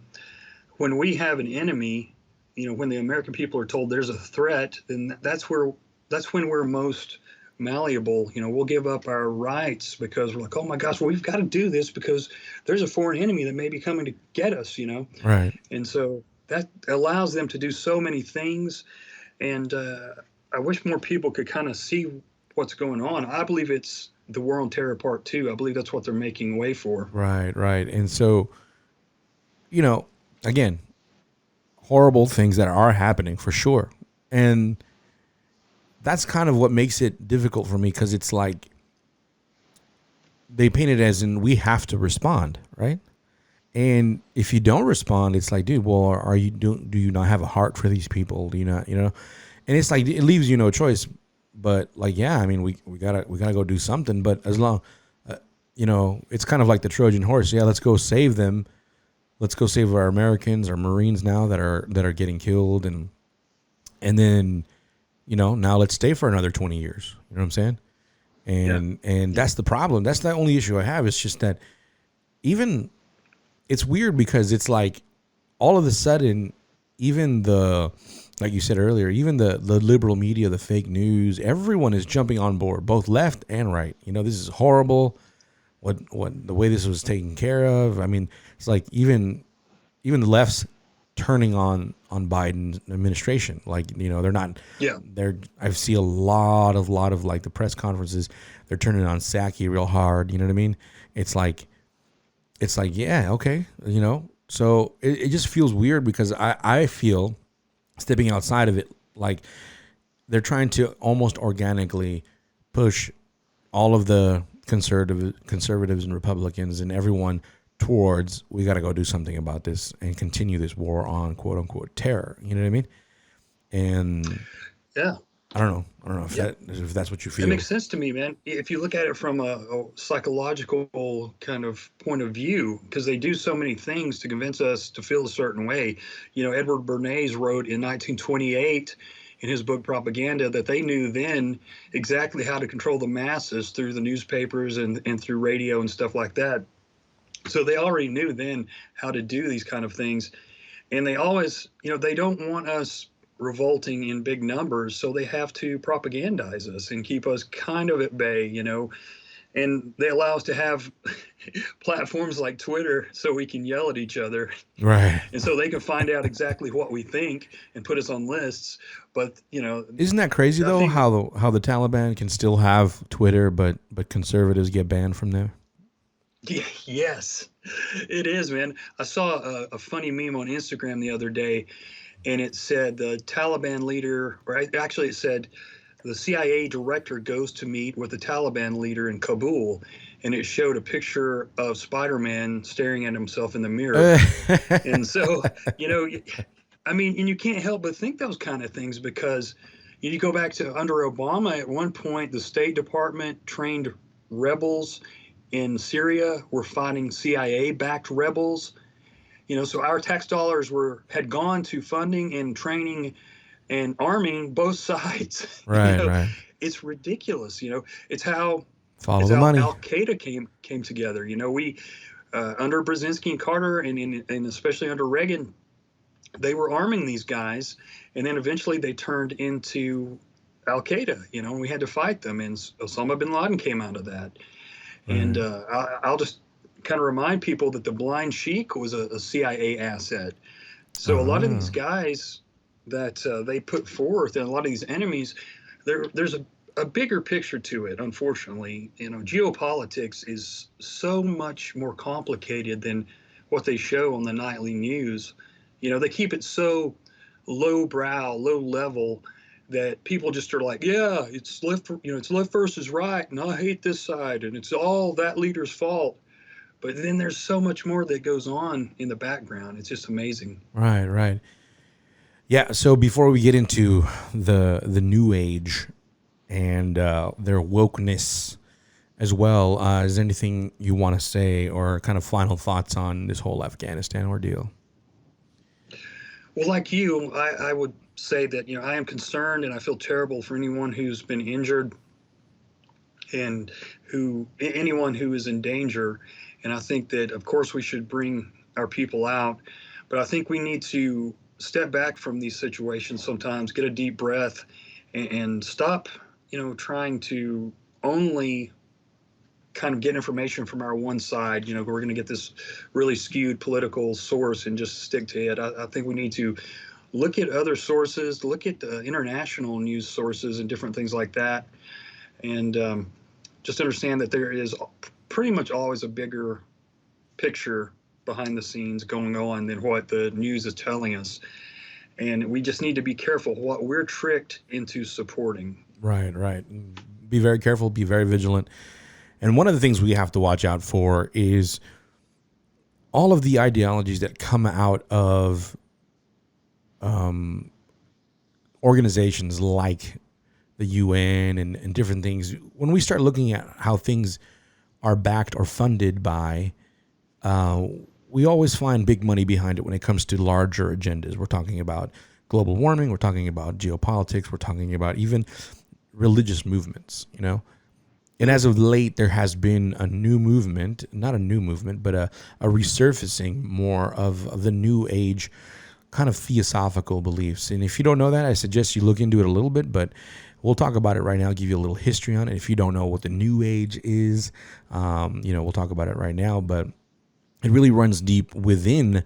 when we have an enemy, you know, when the American people are told there's a threat, then that's when we're most malleable. You know, we'll give up our rights because we're like, oh my gosh, well, we've got to do this because there's a foreign enemy that may be coming to get us, you know. right. And so that allows them to do so many things. And I wish more people could kind of see what's going on. I believe it's the War on Terror Part 2. I believe that's what they're making way for. Right, right. And so, you know, again, horrible things that are happening for sure. And that's kind of what makes it difficult for me because it's like they paint it as in we have to respond, right? And if you don't respond, it's like, dude, well, are you do you not have a heart for these people? Do you not, you know? And it's like it leaves you no choice. But like, yeah, I mean, we gotta go do something. But as long, you know, it's kind of like the Trojan horse. Yeah, let's go save them. Let's go save our Americans, our Marines now that are getting killed, and then, you know, now let's stay for another 20 years. You know what I'm saying? Yeah. And that's the problem. That's the only issue I have. It's just that even it's weird because it's like all of a sudden, even the like you said earlier, even the liberal media, the fake news, everyone is jumping on board, both left and right. You know, this is horrible. What the way this was taken care of. I mean, it's like even the left's turning on Biden's administration. Like, you know, they're not. Yeah. I see a lot of like the press conferences. They're turning on Psaki real hard. You know what I mean? It's like, yeah, okay, you know. So it just feels weird because I feel stepping outside of it, like they're trying to almost organically push all of the conservatives and Republicans and everyone towards we got to go do something about this and continue this war on quote unquote terror. You know what I mean? And Yeah. I don't know Yeah. if that's what you It feel. makes sense to me, man. If you look at it from a psychological kind of point of view, because they do so many things to convince us to feel a certain way. You know, Edward Bernays wrote in 1928 in his book Propaganda that they knew then exactly how to control the masses through the newspapers and through radio and stuff like that. So they already knew then how to do these kind of things. And they always, you know, they don't want us revolting in big numbers, so they have to propagandize us and keep us kind of at bay, you know. And they allow us to have platforms like Twitter so we can yell at each other, Right. and so they can find out exactly what we think and put us on lists. But you know, Isn't that crazy I though? think How the Taliban can still have Twitter, but conservatives get banned from there. yes, it is, man. I saw a funny meme on Instagram the other day, and it said the Taliban leader, or actually it said the CIA director goes to meet with the Taliban leader in Kabul, and it showed a picture of Spider-Man staring at himself in the mirror. And so, you know, I mean, and you can't help but think those kind of things because you go back to under Obama, at one point, the State Department trained rebels in Syria were fighting CIA-backed rebels. You know, so our tax dollars had gone to funding and training and arming both sides. You Right, know, right. it's ridiculous. You know, it's how Follow the money. Al Qaeda came together. You know, we under Brzezinski and Carter, and especially under Reagan, they were arming these guys, and then eventually they turned into Al Qaeda. You know, and we had to fight them, and Osama bin Laden came out of that. And Right. I'll just kind of remind people that the Blind Sheik was a CIA asset. So a lot of these Ah, guys that they put forth, and a lot of these enemies, there's a bigger picture to it. Unfortunately, geopolitics is so much more complicated than what they show on the nightly news. They keep it so low brow, low level that people just are like, yeah, it's left versus right, and I hate this side, and it's all that leader's fault. But then there's so much more that goes on in the background. It's just amazing. right, right. Yeah. So before we get into the new age and their wokeness as well, is there anything you want to say or kind of final thoughts on this whole Afghanistan ordeal? Well, like you, I would say that I am concerned and I feel terrible for anyone who's been injured and anyone who is in danger. And I think that of course we should bring our people out, but I think we need to step back from these situations sometimes, get a deep breath, and stop trying to only kind of get information from our one side. We're going to get this really skewed political source and just stick to it. I think we need to look at other sources, look at international news sources and different things like that, and just understand that there is pretty much always a bigger picture behind the scenes going on than what the news is telling us. And we just need to be careful what we're tricked into supporting. Right, right. Be very careful, be very vigilant. And one of the things we have to watch out for is all of the ideologies that come out of organizations like the UN and different things. When we start looking at how things are backed or funded by, we always find big money behind it when it comes to larger agendas. We're talking about global warming, we're talking about geopolitics, we're talking about even religious movements. And as of late, there has been a new movement, not a new movement, but a resurfacing more of the new age kind of theosophical beliefs. And if you don't know that, I suggest you look into it a little bit, but we'll talk about it right now, give you a little history on it. If you don't know what the new age is, we'll talk about it right now, but it really runs deep within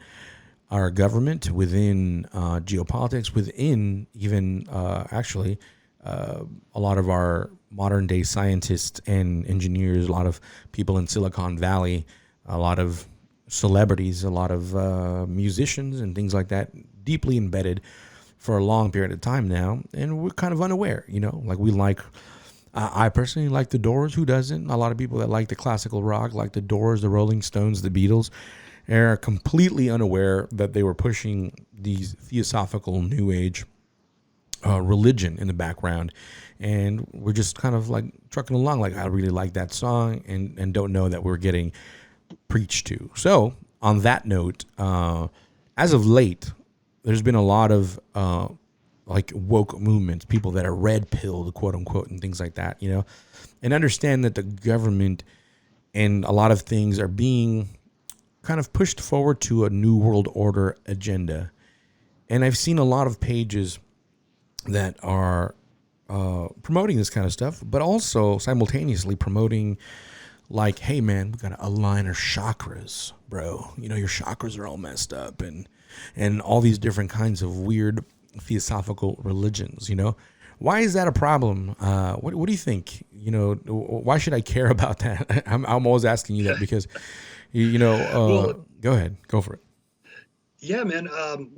our government, within geopolitics, within even actually a lot of our modern day scientists and engineers, a lot of people in Silicon Valley, a lot of celebrities, a lot of musicians and things like that, deeply embedded for a long period of time now. And we're kind of unaware, like I personally like the Doors. Who doesn't? A lot of people that like the classical rock, like the Doors, the Rolling Stones, the Beatles, are completely unaware that they were pushing these theosophical new age religion in the background, and we're just kind of like trucking along like I really like that song and don't know that we're getting preached to. So on that note, as of late, there's been a lot of like woke movements, people that are red pilled, quote unquote, and things like that, and understand that the government and a lot of things are being kind of pushed forward to a new world order agenda. And I've seen a lot of pages that are promoting this kind of stuff, but also simultaneously promoting like, hey man, we gotta align our chakras, bro. Your chakras are all messed up, and all these different kinds of weird theosophical religions. Why is that a problem? What do you think? Why should I care about that? I'm always asking you that because Well, go ahead, go for it. yeah, man.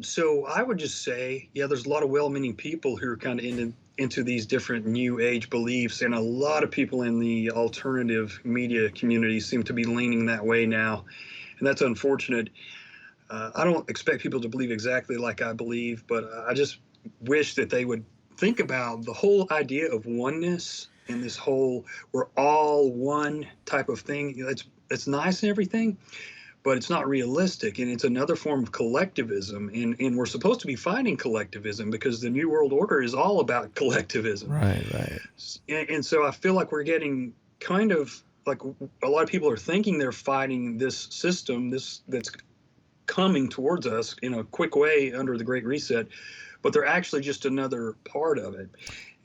So I would just say, yeah, there's a lot of well-meaning people who are kind of into these different new age beliefs, and a lot of people in the alternative media community seem to be leaning that way now, and that's unfortunate. I don't expect people to believe exactly like I believe, but I just wish that they would think about the whole idea of oneness and this whole we're all one type of thing. It's nice and everything, but it's not realistic, and it's another form of collectivism, and we're supposed to be fighting collectivism because the new world order is all about collectivism. Right, right. And so I feel like we're getting kind of like a lot of people are thinking they're fighting this system, this that's coming towards us in a quick way under the Great Reset, but they're actually just another part of it.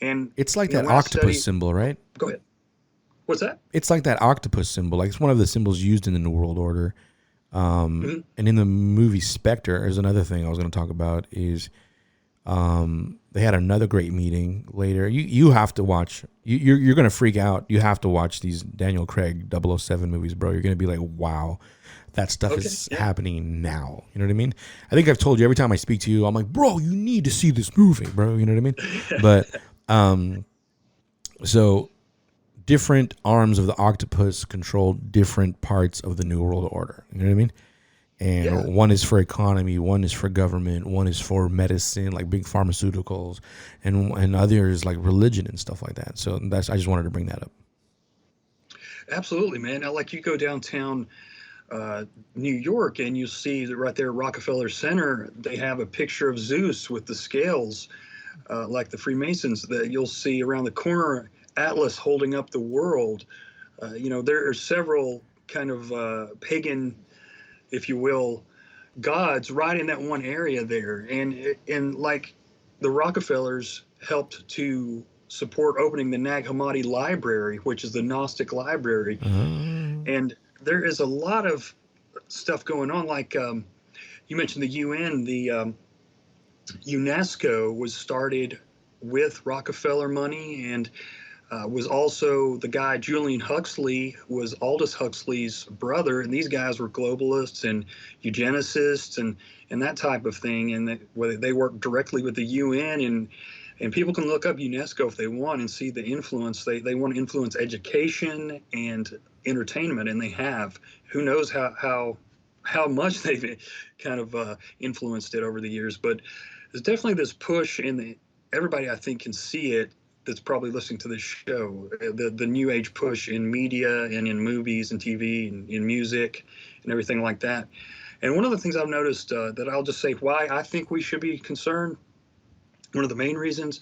And It's like that when I octopus study, symbol, right? go ahead. What's that? It's like that octopus symbol. Like it's one of the symbols used in the New World Order. Hmm. And in the movie Spectre, is another thing I was going to talk about. Is they had another great meeting later. You have to watch. You're going to freak out. You have to watch these Daniel Craig 007 movies, bro. You're going to be like, wow, that stuff Okay. is Yeah. happening now. You know what I mean? I think I've told you every time I speak to you, I'm like, bro, you need to see this movie, bro. You know what I mean? But so different arms of the octopus control different parts of the New World Order. You know what I mean? Yeah. And one is for economy, one is for government, one is for medicine, like big pharmaceuticals, and others like religion and stuff like that. So that's I just wanted to bring that up. Absolutely, man. Now, like you go downtown uh, New York, and you see that right there at Rockefeller Center, they have a picture of Zeus with the scales, like the Freemasons. That you'll see around the corner, Atlas holding up the world. There are several kind of pagan, if you will, gods right in that one area there, and like the Rockefellers helped to support opening the Nag Hammadi Library, which is the Gnostic library, Uh, and there is a lot of stuff going on. Like you mentioned the UN, the UNESCO was started with Rockefeller money, and was also the guy Julian Huxley was Aldous Huxley's brother, and these guys were globalists and eugenicists and that type of thing, and they worked directly with the UN, and people can look up UNESCO if they want and see the influence. They want to influence education and entertainment, and they have. Who knows how much they've kind of influenced it over the years, but there's definitely this push in the everybody I think can see it that's probably listening to this show, the new age push in media and in movies and TV and in music and everything like that. And one of the things I've noticed that I'll just say why I think we should be concerned, one of the main reasons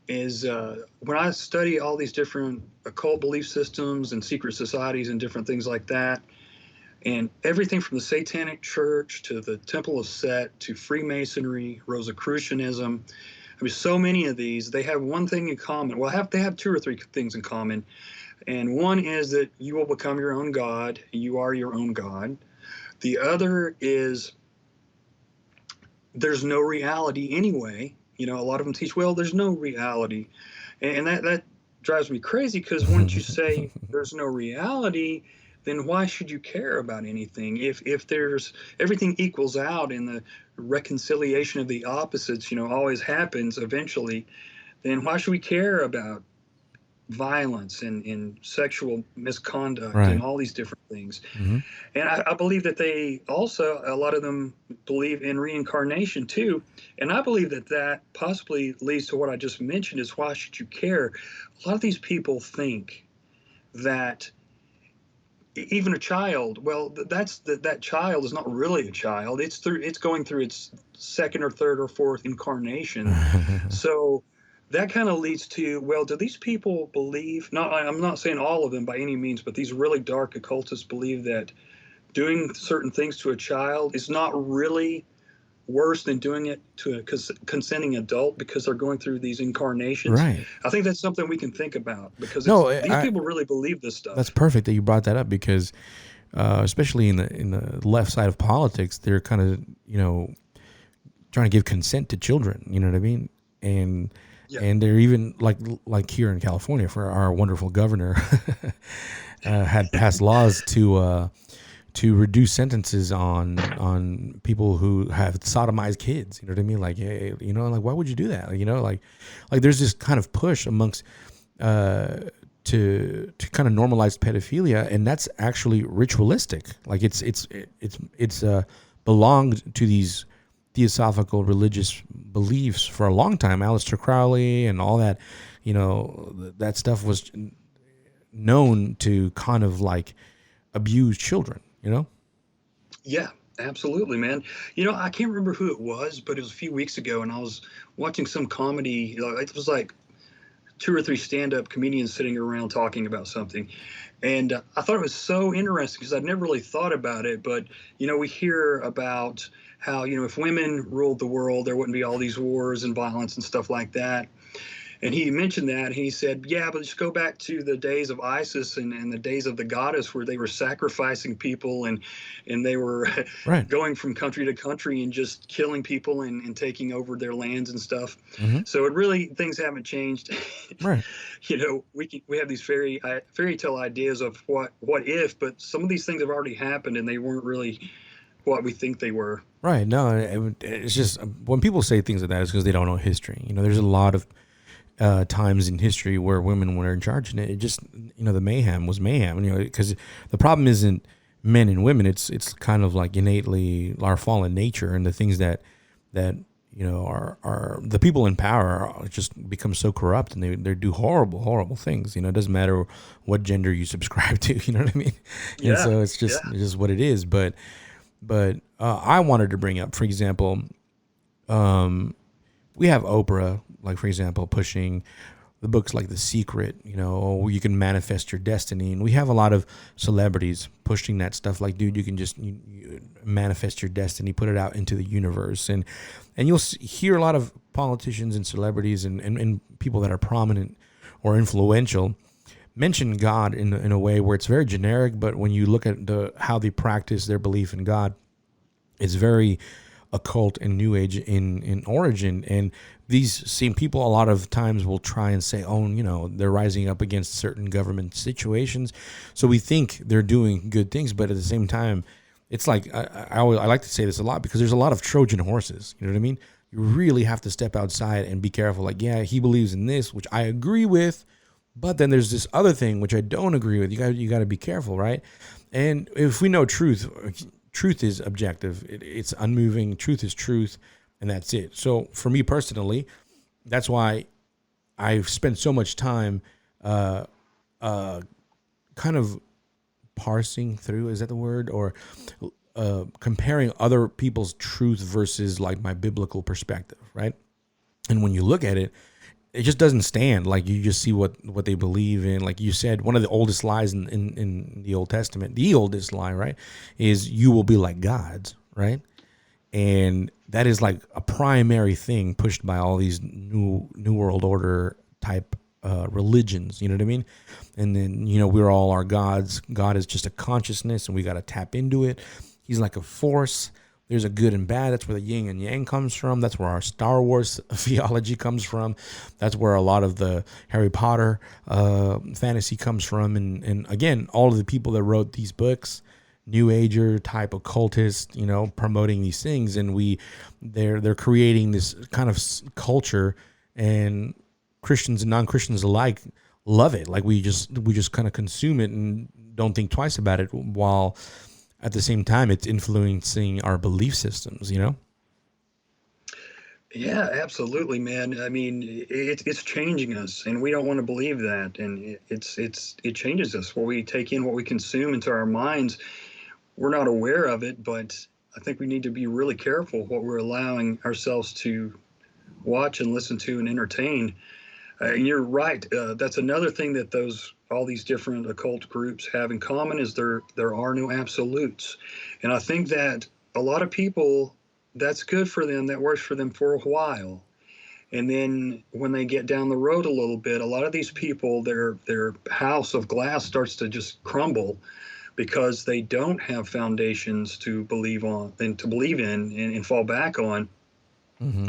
is when I study all these different occult belief systems and secret societies and different things like that, and everything from the Satanic Church to the Temple of Set to Freemasonry, Rosicrucianism. I mean, so many of these, they have one thing in common. Well, they have two or three things in common. And one is that you will become your own God. You are your own God. The other is there's no reality anyway. A lot of them teach, well, there's no reality. And that drives me crazy because once you say there's no reality, then why should you care about anything? If there's everything equals out and the reconciliation of the opposites, always happens eventually, then why should we care about violence and sexual misconduct and right. all these different things? Hmm. And I believe that they also, a lot of them believe in reincarnation too. And I believe that that possibly leads to what I just mentioned is why should you care? A lot of these people think that even a child, well, that child is not really a child. It's going through its second or third or fourth incarnation. So that kind of leads to, well, do these people believe, not, I'm not saying all of them by any means, but these really dark occultists believe that doing certain things to a child is not really worse than doing it to a consenting adult because they're going through these incarnations. Right. I think that's something we can think about because No, these people really believe this that's stuff. perfect that you brought that up because, especially in the left side of politics, they're kind of trying to give consent to children. You know what I mean? And Yeah. and they're even like here in California, for our wonderful governor had passed laws to reduce sentences on people who have sodomized kids. You know what I mean? Like, hey, like why would you do that? Like there's this kind of push amongst uh, to kind of normalize pedophilia, and that's actually ritualistic. Like it's belonged to these theosophical religious beliefs for a long time. Aleister Crowley and all that, that stuff was known to kind of like abuse children. Yeah, absolutely, man. I can't remember who it was, but it was a few weeks ago, and I was watching some comedy. It was like two or three stand-up comedians sitting around talking about something, and I thought it was so interesting because I'd never really thought about it. But we hear about how if women ruled the world, there wouldn't be all these wars and violence and stuff like that. And he mentioned that, and he said, yeah, but just go back to the days of ISIS and the days of the goddess where they were sacrificing people, and they were Right. going from country to country and just killing people and taking over their lands and stuff. Mm-hmm. So it really, things haven't changed. Right. We have these fairy tale ideas of what if, but some of these things have already happened and they weren't really what we think they were. Right. No, it's just when people say things like that, it's because they don't know history. There's a lot of times in history where women were in charge, and it just, the mayhem was mayhem. Because the problem isn't men and women; it's kind of like innately our fallen nature and the things that are the people in power are just become so corrupt, and they do horrible things. It doesn't matter what gender you subscribe to. You know what I mean? Yeah. And so it's just what it is. But I wanted to bring up, for example, we have Oprah, like, for example, pushing the books like The Secret, where you can manifest your destiny. And we have a lot of celebrities pushing that stuff. Like, dude, you can just you manifest your destiny, put it out into the universe. And you'll hear a lot of politicians and celebrities and people that are prominent or influential mention God in a way where it's very generic, but when you look at how they practice their belief in God, it's very occult and New Age in origin. And these same people a lot of times will try and say, oh, they're rising up against certain government situations, so we think they're doing good things, but at the same time, it's like I like to say this a lot because there's a lot of Trojan horses. You know what I mean? You really have to step outside and be careful. Like, yeah, he believes in this, which I agree with, but then there's this other thing which I don't agree with. You got to be careful, right? And if we know truth is objective. It's unmoving. Truth is truth, and that's it. So for me personally, that's why I've spent so much time kind of parsing through, is that the word? Or comparing other people's truth versus like my biblical perspective, right? And when you look at it, it just doesn't stand. Like, you just see what they believe in. Like you said, one of the oldest lies in the Old Testament, the oldest lie, right, is you will be like gods, right? And that is like a primary thing pushed by all these new world order type religions. You know what I mean? And then, we're all our gods. God is just a consciousness, and we got to tap into it. He's like a force. There's a good and bad. That's where the yin and yang comes from. That's where our Star Wars theology comes from. That's where a lot of the Harry Potter fantasy comes from. And again, all of the people that wrote these books, New Ager type occultists, promoting these things, and they're creating this kind of culture, and Christians and non-Christians alike love it. Like, we just kind of consume it and don't think twice about it, while at the same time, it's influencing our belief systems, Yeah, absolutely, man. I mean, it's changing us, and we don't want to believe that. And it changes us. What we take in, what we consume into our minds, we're not aware of it, but I think we need to be really careful what we're allowing ourselves to watch and listen to and entertain. And you're right. That's another thing that all these different occult groups have in common, is there are no absolutes. And I think that a lot of people, that's good for them. That works for them for a while. And then when they get down the road a little bit, a lot of these people, their house of glass starts to just crumble because they don't have foundations to believe on and to believe in and fall back on. Mm-hmm.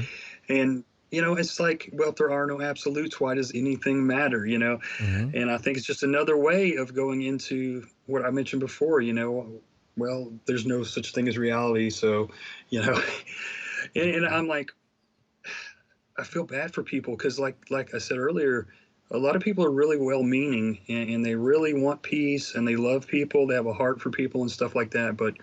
And it's like, well, if there are no absolutes, why does anything matter? Mm-hmm. And I think it's just another way of going into what I mentioned before, well, there's no such thing as reality. So, and I'm like, I feel bad for people because like I said earlier, a lot of people are really well-meaning and they really want peace and they love people. They have a heart for people and stuff like that. But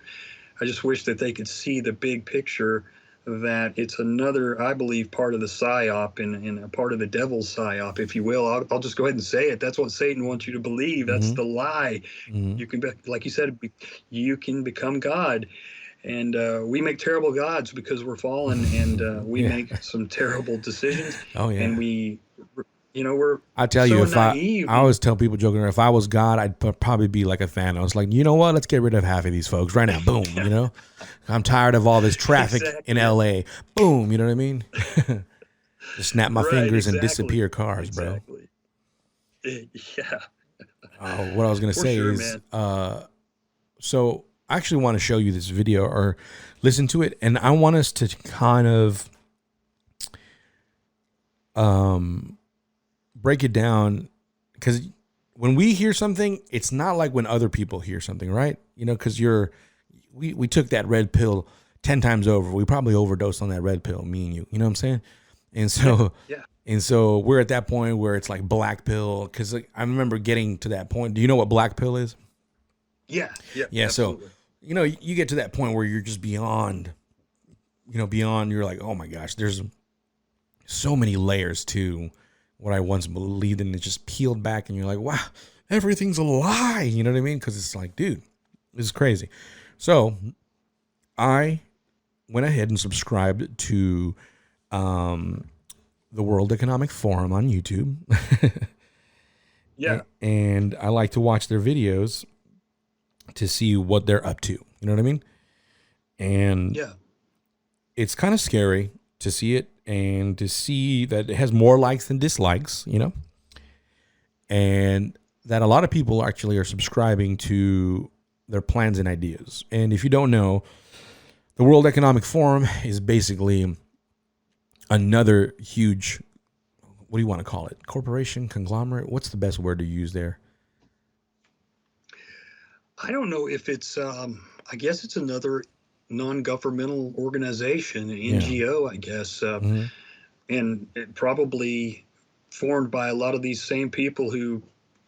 I just wish that they could see the big picture, that it's another, I believe, part of the psyop and a part of the devil's psyop, if you will. I'll just go ahead and say it. That's what Satan wants you to believe. That's Mm-hmm. the lie. Mm-hmm. You can, like you said, you can become God. And we make terrible gods because we're fallen, and we make some terrible decisions. Oh, yeah. And we're I tell so you, if naive. I always tell people joking, if I was God, I'd probably be like a Thanos. Like, you know what? Let's get rid of half of these folks right now. Boom. I'm tired of all this traffic Exactly. in LA. Boom. You know what I mean? Just snap my Right, fingers and exactly. disappear cars, bro. Exactly. Yeah, What I was gonna for say sure, is, man. so I actually want to show you this video or listen to it, and I want us to kind of break it down, because when we hear something, it's not like when other people hear something, right? You know, because we took that red pill 10 times over. We probably overdosed on that red pill, me and you know what I'm saying? And Yeah, so yeah, we're at that point where it's like black pill, because like, I remember getting to that point. Do you know what black pill is? yeah, yeah, Yeah, so absolutely. you know, you get to that point where you're just beyond, beyond, you're like, oh my gosh, there's so many layers to what I once believed, and it just peeled back, and you're like, wow, everything's a lie. You know what I mean? Because it's like, dude, this is crazy. So I went ahead and subscribed to the World Economic Forum on YouTube. Yeah, And I like to watch their videos to see what they're up to. You know what I mean? And yeah, it's kind of scary to see it, and to see that it has more likes than dislikes, and that a lot of people actually are subscribing to their plans and ideas. And if you don't know, the World Economic Forum is basically another huge, what do you want to call it? Corporation, conglomerate? What's the best word to use there? I don't know if it's. I guess it's another non-governmental organization, an Yeah. NGO, I guess, Mm-hmm. and it probably formed by a lot of these same people who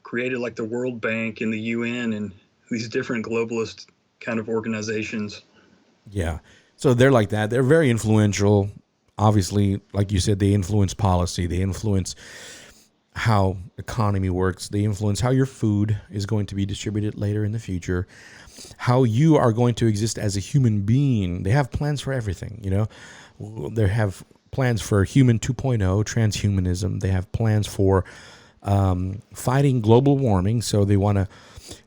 created like the World Bank and the UN and these different globalist kind of organizations. Yeah. So they're like that. They're very influential. Obviously, like you said, they influence policy. They influence how economy works. They influence how your food is going to be distributed later in the future, how you are going to exist as a human being. They have plans for everything, They have plans for human 2.0, transhumanism. They have plans for fighting global warming. So they want to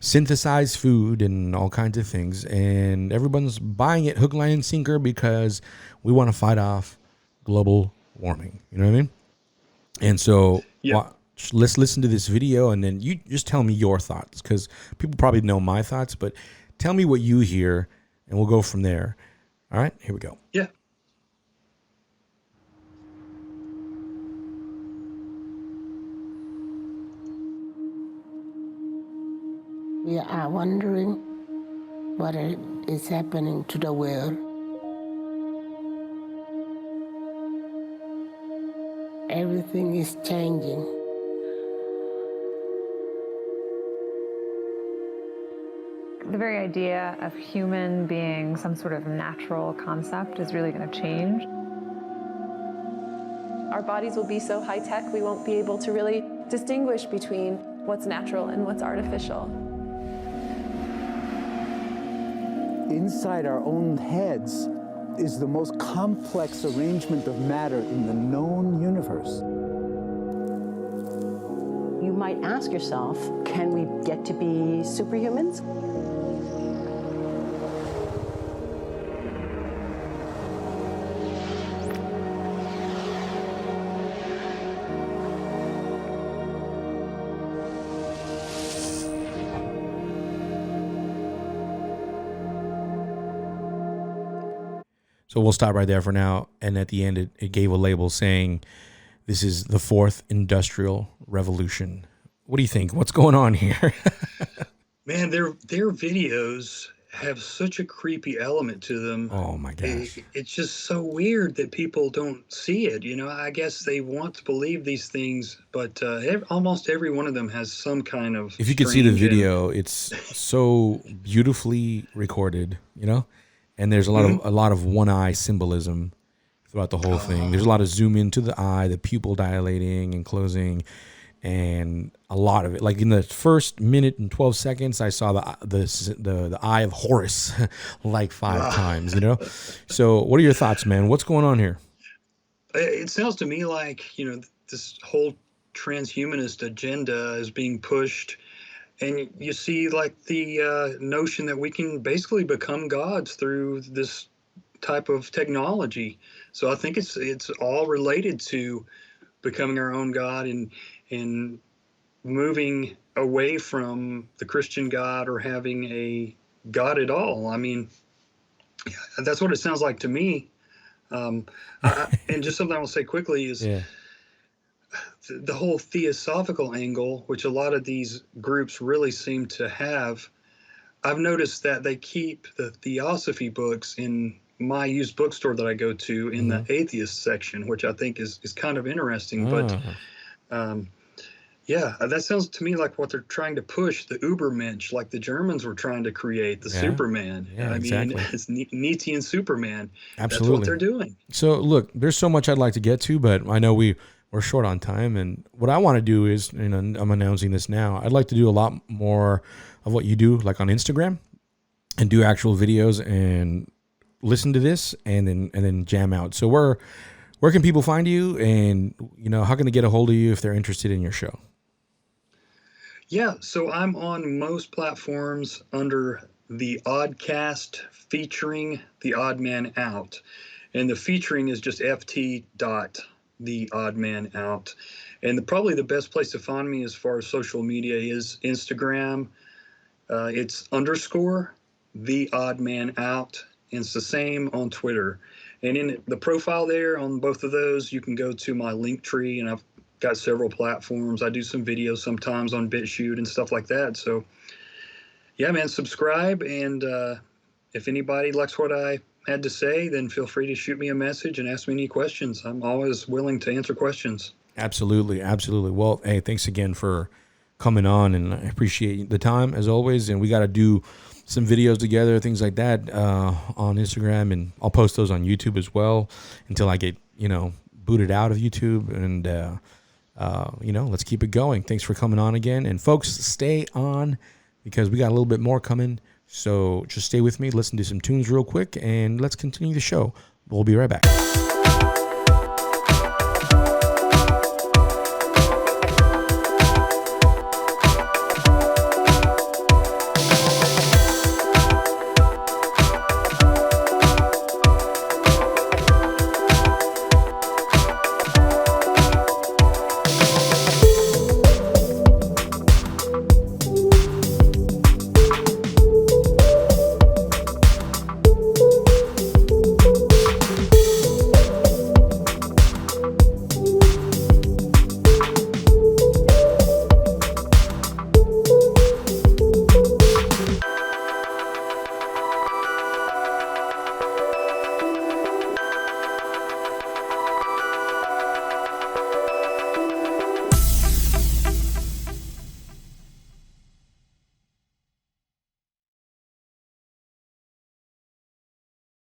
synthesize food and all kinds of things. And everyone's buying it hook, line, and sinker, because we want to fight off global warming. You know what I mean? And so Yeah, let's listen to this video, and then you just tell me your thoughts, because people probably know my thoughts, but tell me what you hear, and we'll go from there. All right, here we go. yeah. We are wondering what is happening to the world. Everything is changing. The very idea of human being some sort of natural concept is really going to change. Our bodies will be so high tech, we won't be able to really distinguish between what's natural and what's artificial. Inside our own heads is the most complex arrangement of matter in the known universe. You might ask yourself, can we get to be superhumans? So we'll stop right there for now. And at the end, it gave a label saying, this is the fourth industrial revolution. What do you think? What's going on here? Man, their videos have such a creepy element to them. Oh my gosh. It's just so weird that people don't see it. I guess they want to believe these things, but almost every one of them has some kind of. If you could see the strange and- video, it's so beautifully recorded, and there's a lot of one eye symbolism throughout the whole thing. There's a lot of zoom into the eye, the pupil dilating and closing, and a lot of it. Like in the first minute and 12 seconds, I saw the eye of Horus like 5 times. So, what are your thoughts, man? What's going on here? It sounds to me like this whole transhumanist agenda is being pushed, and you see like the notion that we can basically become gods through this type of technology. So I think it's all related to becoming our own God and moving away from the Christian God or having a God at all. I mean, that's what it sounds like to me. And just something I will say quickly is Yeah. the whole theosophical angle, which a lot of these groups really seem to have. I've noticed that they keep the theosophy books in my used bookstore that I go to in the atheist section, which I think is kind of interesting. But yeah, that sounds to me like what they're trying to push, the Ubermensch, like the Germans were trying to create, the Superman. Yeah, I exactly. mean, it's Nietzsche and Superman. Absolutely. That's what they're doing. So look, there's so much I'd like to get to, but I know we're short on time. And what I want to do is, and I'm announcing this now, I'd like to do a lot more of what you do, like on Instagram, and do actual videos and listen to this and then jam out. So where can people find you, and how can they get a hold of you if they're interested in your show? Yeah, so I'm on most platforms under the Oddcast featuring the Odd Man Out. And the featuring is just FT dot the Odd Man Out. And probably the best place to find me as far as social media is Instagram. It's _ the Odd Man Out. And it's the same on Twitter. And in the profile there on both of those, you can go to my link tree, and I've got several platforms. I do some videos sometimes on BitChute and stuff like that. So yeah, man, subscribe. And if anybody likes what I had to say, then feel free to shoot me a message and ask me any questions. I'm always willing to answer questions. Absolutely. Absolutely. Well, hey, thanks again for coming on, and I appreciate the time as always. And we got to do some videos together, things like that, on Instagram, and I'll post those on YouTube as well until I get, booted out of YouTube. And, let's keep it going. Thanks for coming on again. And folks, stay on because we got a little bit more coming. So just stay with me, listen to some tunes real quick, and let's continue the show. We'll be right back.